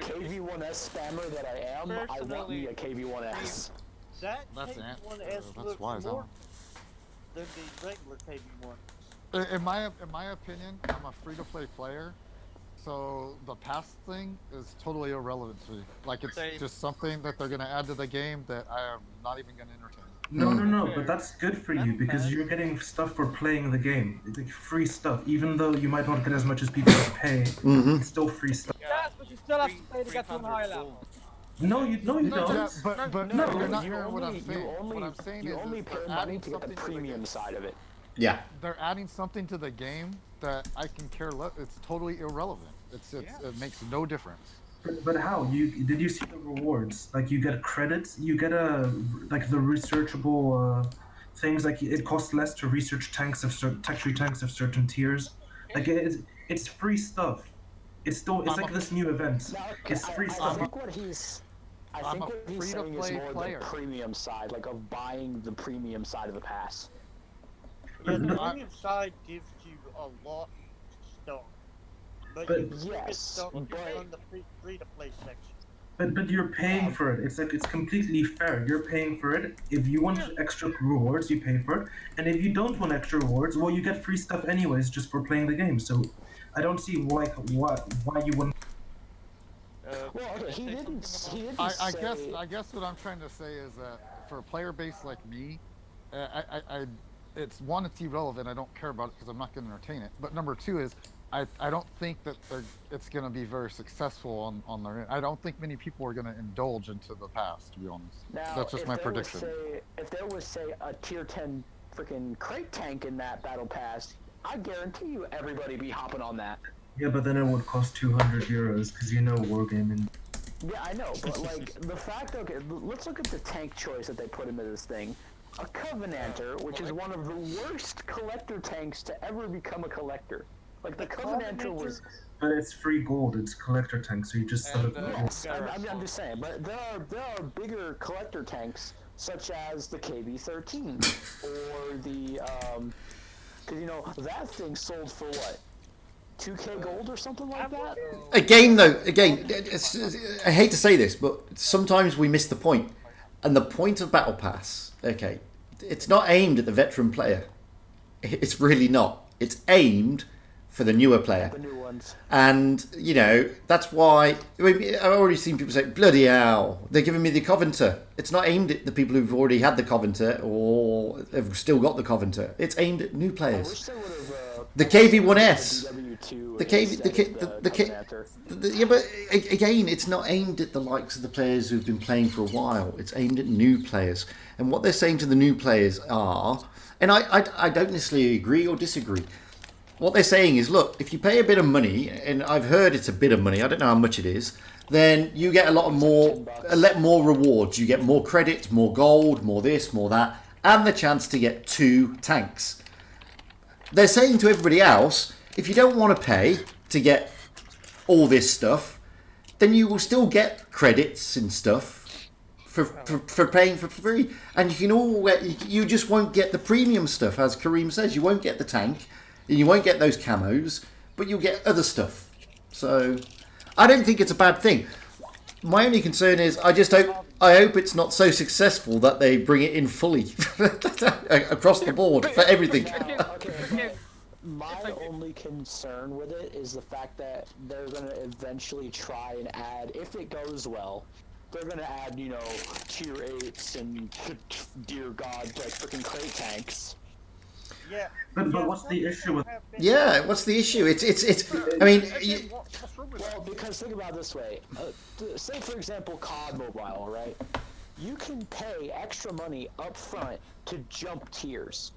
KV1S spammer that I am, I want me a KV1S. That KV1S looks more than the regular KV1. In my opinion, I'm a free-to-play player, so the pass thing is totally irrelevant to me. Like, it's just something that they're going to add to the game that I am not even going to entertain. No, but that's good for you because you're getting stuff for playing the game. It's like free stuff, even though you might not get as much as people that pay. It's still free stuff. Yes, but you still have to play to get to a high level. No, you don't. Yeah, but no, you're not hearing what I'm saying. What I'm saying you is only pay money to get the premium side of it. Yeah. They're adding something to the game that I can care less. It's totally irrelevant. It makes no difference. But how? Did you see the rewards? Like you get credits, you get the researchable things. Like it costs less to research tanks of certain tiers. Like it's free stuff. It's like this new event. It's free stuff. I think what he's saying is more the premium side, like of buying the premium side of the pass. Yeah, the premium side gives you a lot of stuff. But yes, on the free-to-play section. But you're paying for it. It's like it's completely fair. You're paying for it. If you want extra rewards, you pay for it. And if you don't want extra rewards, well, you get free stuff anyways, just for playing the game. So I don't see why you wouldn't. Well, he didn't I guess what I'm trying to say is that for a player base like me, it's one, it's irrelevant. I don't care about it because I'm not going to entertain it. But number two is, I don't think that it's going to be very successful on their end. I don't think many people are going to indulge into the past, to be honest. Now, that's just my prediction. If there was, say, a tier 10 freaking crate tank in that battle pass, I guarantee you everybody be hopping on that. Yeah, but then it would cost 200 euros because you know wargaming. Yeah, I know, but like the fact, okay, let's look at the tank choice that they put into this thing. a Covenanter, which is one of the worst collector tanks to ever become a collector. Like the Covenanter was. But it's free gold. It's collector tank, so you just sell it. Yes, I'm just saying. But there are bigger collector tanks, such as the KB-13 or the because you know that thing sold for what, 2K gold or something like that. Again, I hate to say this, but sometimes we miss the point. And the point of Battle Pass, okay, it's not aimed at the veteran player. It's really not. It's aimed for the newer player. The new ones. And, you know, that's why... I mean, I've already seen people say, bloody hell, they're giving me the Covenanter. It's not aimed at the people who've already had the Covenanter or have still got the Covenanter. It's aimed at new players. The KV-1S. Yeah, but again, it's not aimed at the likes of the players who've been playing for a while. It's aimed at new players. And what they're saying to the new players are... And I don't necessarily agree or disagree. What they're saying is, look, if you pay a bit of money, and I've heard it's a bit of money, I don't know how much it is, then you get a lot more rewards. You get more credits, more gold, more this, more that, and the chance to get 2 tanks. They're saying to everybody else, if you don't want to pay to get all this stuff, then you will still get credits and stuff for paying for free. And you just won't get the premium stuff, as Kareem says. You won't get the tank. You won't get those camos, but you'll get other stuff. So, I don't think it's a bad thing. My only concern is, I hope it's not so successful that they bring it in fully across the board for everything. My only concern with it is the fact that they're going to eventually try and add, if it goes well, they're going to add, you know, tier 8s and, dear God, like freaking crate tanks. Yeah. But what's the issue with? Yeah, what's the issue? It's. I mean, well, because think about it this way. Say for example, COD Mobile, right? You can pay extra money up front to jump tiers.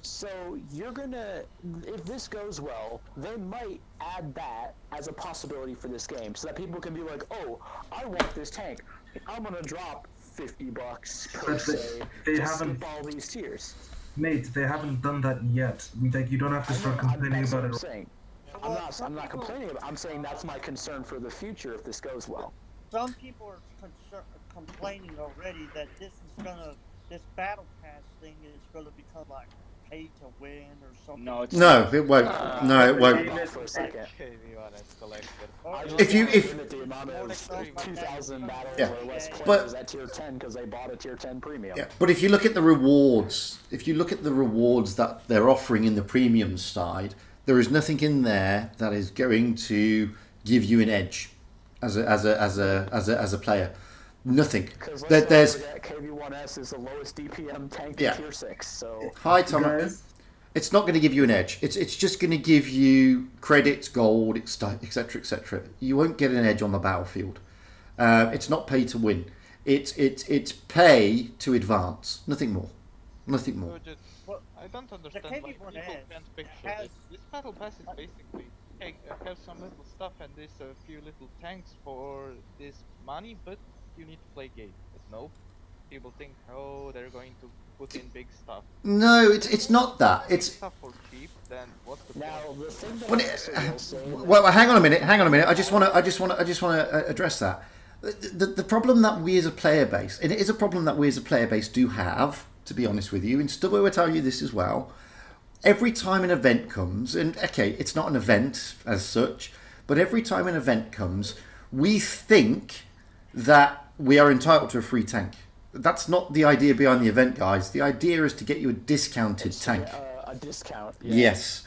So you're gonna, if this goes well, they might add that as a possibility for this game, so that people can be like, oh, I want this tank. I'm gonna drop $50 per se to skip all these tiers. Mate, they haven't done that yet. Like, you don't have to start complaining about it. I'm not complaining about it. I'm saying that's my concern for the future if this goes well. Some people are complaining already that this battle pass thing is gonna become like pay to win or something. No, it won't. No, it won't. For a second. If the amount of 2,000 battle or less players at tier 10 because they bought a tier 10 premium. Yeah, but if you look at the rewards, that they're offering in the premium side, there is nothing in there that is going to give you an edge as a player. Nothing. Because there's KV-1S is the lowest DPM tank in tier 6. So hi Thomas. It's not going to give you an edge. It's just going to give you credits, gold, etc., etc. You won't get an edge on the battlefield. It's not pay to win. It's pay to advance. Nothing more. Nothing more. Well, I don't understand why people can't picture this. This battle pass is basically, hey, have some little stuff and this a few little tanks for this money, but you need to play game. But no, people think, oh, they're going to put in big stuff. No, it's not that. It's stuff for cheap. Then what's the point? Well, hang on a minute. I just want to address that. The problem that we as a player base, and it is a problem that we as a player base do have, to be honest with you, and Stubbo will tell you this as well. Every time an event comes, and okay, it's not an event as such, but every time an event comes, we think that we are entitled to a free tank. That's not the idea behind the event, guys. The idea is to get you a discounted tank. A discount. Yeah. Yes.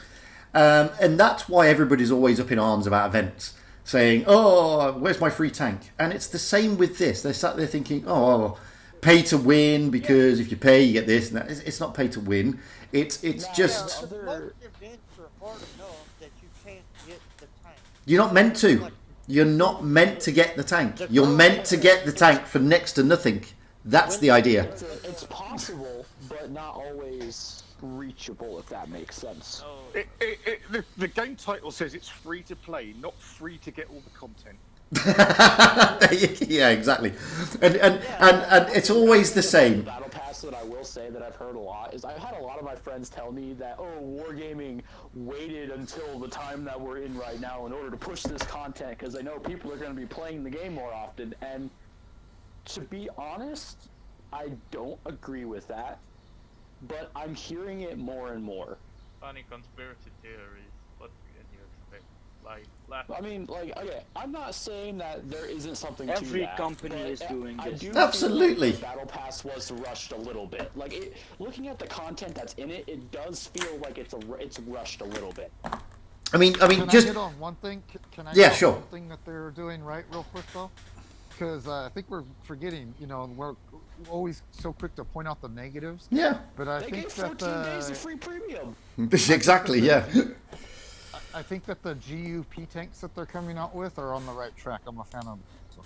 And that's why everybody's always up in arms about events, saying, oh, where's my free tank? And it's the same with this. They're sat there thinking, oh, pay to win, because if you pay, you get this and that. It's not pay to win. It's just... Most events are hard enough that you can't get the tank. You're not meant to. You're not meant to get the tank. You're meant to get the tank for next to nothing. That's the idea. It's possible, but not always reachable, if that makes sense. The game title says it's free to play, not free to get all the content. Yeah, exactly. And it's always the same. Battle pass that I will say that I've heard a lot is I've had a lot of my friends tell me that, oh, Wargaming waited until the time that we're in right now in order to push this content because they know people are going to be playing the game more often. And to be honest, I don't agree with that, but I'm hearing it more and more. Funny conspiracy theories. What can you expect? Like, I mean, like, okay, I'm not saying that there isn't something to Every that. company is doing I this. do Absolutely. feel like the Battle Pass was rushed a little bit. Like, looking at the content that's in it, it does feel like it's rushed a little bit. I mean, Can just I hit on one thing? Can I Yeah, hit on sure. one thing that they're doing right real quick though? Because I think we're forgetting, you know, we're always so quick to point out the negatives. Yeah. But I They think gave that 14 days of free premium. Exactly, yeah. I think that the GUP tanks that they're coming out with are on the right track. I'm a fan of them. So.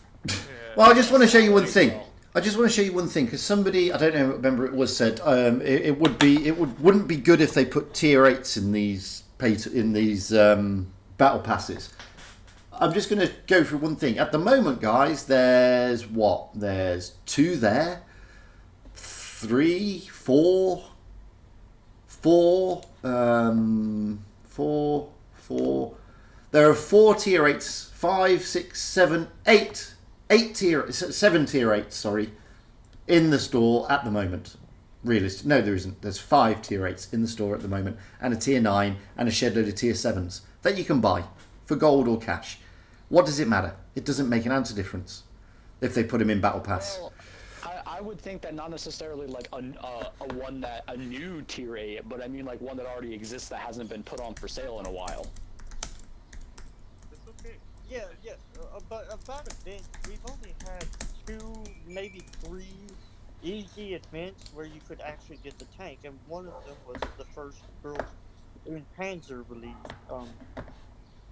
Well, I just want to show you one thing. I just want to show you one thing because somebody, I don't know, remember it was said, it wouldn't be good if they put tier 8s in these battle passes. I'm just going to go through one thing. At the moment, guys, there's 2 there, 3, 4, 4. There are 4 tier 8s, 5, 6, 7, 8. 7 tier 8s, sorry, in the store at the moment. Realistic? No, there isn't. There's 5 tier 8s in the store at the moment, and a tier 9 and a shed load of tier 7s that you can buy for gold or cash. What does it matter? It doesn't make an ounce of difference if they put them in battle pass. Well, I would think that not necessarily like a new tier 8, but I mean like one that already exists that hasn't been put on for sale in a while. Yeah, but about events, we've only had 2, maybe 3 easy events where you could actually get the tank, and one of them was the first Girls in Panzer release.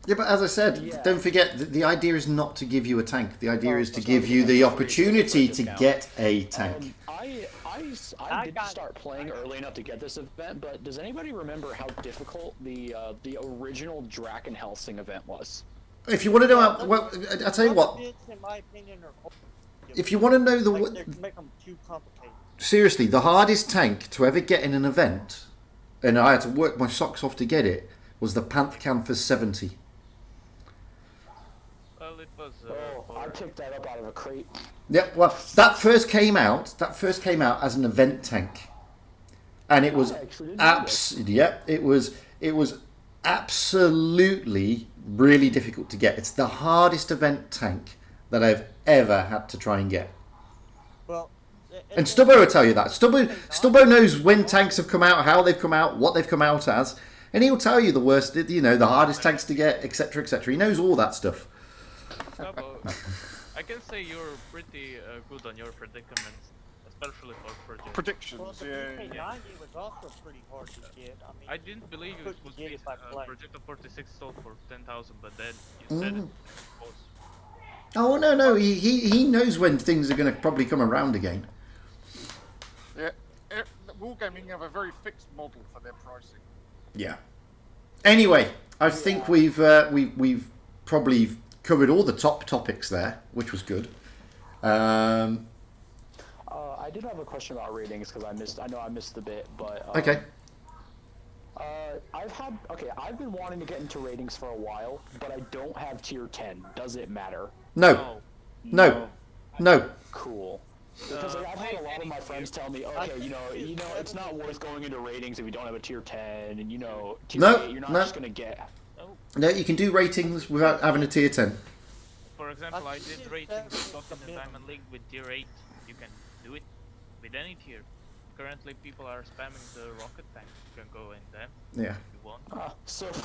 Yeah, but as I said, don't forget that the idea is not to give you a tank. The idea is to give you the opportunity to get a tank. I did start playing early enough to get this event, but does anybody remember how difficult the original Draken Helsing event was? If you want to know how, well, I'll tell you what. In my opinion, are If you want to know they make them too complicated. Seriously, the hardest tank to ever get in an event, and I had to work my socks off to get it, was the Panther 70. Well, it was. I picked that up out of a crate. Yep. Well, that first came out as an event tank, and it was it was absolutely really difficult to get. It's the hardest event tank that I've ever had to try and get. Well, and Stubbo will tell you that. Stubbo knows when tanks have come out, how they've come out, what they've come out as, and he'll tell you the worst, the hardest tanks to get, etc., etc. He knows all that stuff. I can say you're pretty good on your predicaments, especially for predictions. Well, the PK90 was also pretty hard to get. I mean, I didn't believe it would be Projector 46 sold for 10,000, but then you said it. Oh no, he knows when things are going to probably come around again. Yeah, Wargaming have a very fixed model for their pricing. Yeah. Anyway, I think we've probably covered all the top topics there, which was good. I did have a question about ratings because I know I missed the bit, but okay. I've been wanting to get into ratings for a while, but I don't have tier 10. Does it matter? No. Cool. Because I've had a lot of my friends tell me, okay, you know, it's not worth going into ratings if you don't have a tier 10, and tier 8, you're not just gonna get. No, you can do ratings without having a tier 10. For example, I did ratings in the Diamond League with tier 8. You can do it with any tier. Currently, people are spamming the rocket tank. You can go in them. Yeah. If you want.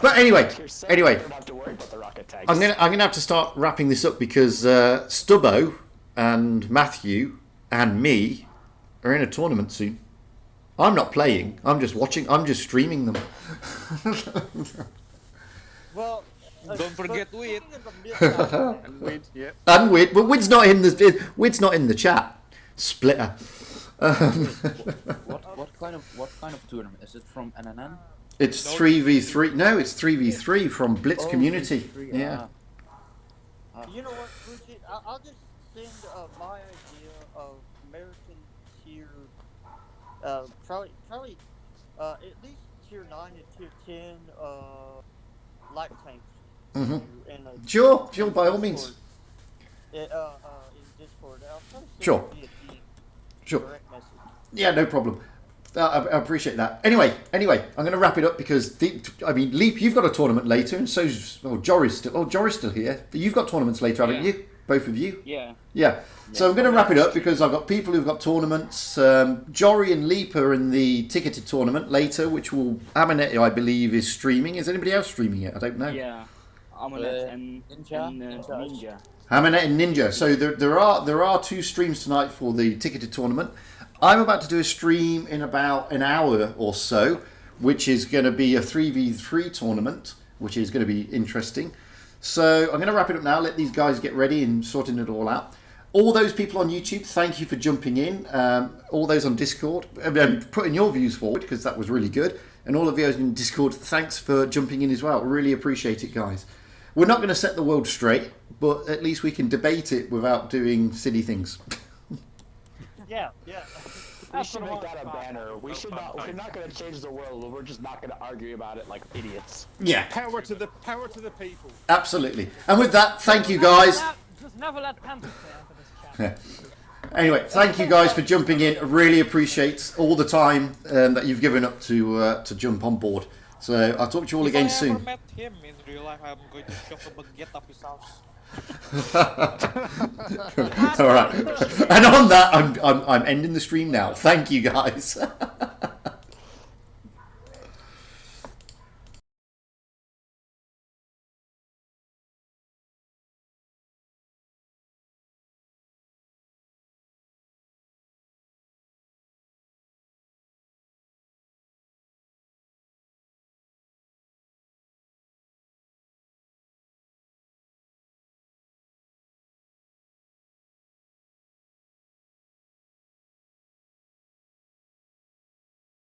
But anyway, you don't have to worry about the rocket tanks. I'm gonna have to start wrapping this up because Stubbo and Matthew and me are in a tournament soon. I'm not playing. I'm just watching. I'm just streaming them. Well, don't forget Wit. And Wid, yeah. And Wid, but Wid's not in the chat. Splitter. What kind of tournament is it from NNN? It's 3v3. No, it's 3v3 from Blitz community. Yeah. You know what, Fugit? I'll just send my idea of American tier Probably at least tier 9 and tier 10 light tanks. Sure, by all means. In Discord. I'll try to send Sure. you via Sure. direct message. Yeah, no problem. I appreciate that. Anyway, I'm going to wrap it up because Leap, you've got a tournament later, and so's Jory's still. Oh, Jory's still here. You've got tournaments later, haven't you? Both of you. Yeah. Yeah. So I'm going to wrap it up because I've got people who've got tournaments. Jory and Leap are in the ticketed tournament later, which will Aminet, I believe, is streaming. Is anybody else streaming it? I don't know. Yeah. Aminet and Ninja. Aminet and Ninja. So there are 2 streams tonight for the ticketed tournament. I'm about to do a stream in about an hour or so, which is going to be a 3v3 tournament, which is going to be interesting. So I'm going to wrap it up now, let these guys get ready and sorting it all out. All those people on YouTube, thank you for jumping in. All those on Discord, putting your views forward, because that was really good. And all of you in Discord, thanks for jumping in as well. Really appreciate it, guys. We're not going to set the world straight, but at least we can debate it without doing silly things. Yeah. We should make that a banner. We're not going to change the world, but we're just not going to argue about it like idiots. Yeah. Power to the people. Absolutely. And with that, thank you guys. Just never let Panthers play after this chat. Anyway, thank you guys for jumping in. I really appreciate all the time that you've given up to jump on board. So I'll talk to you all again soon. If I ever met him in real life, I'm going to shove a baguette up his house. All right. And on that, I'm ending the stream now. Thank you guys.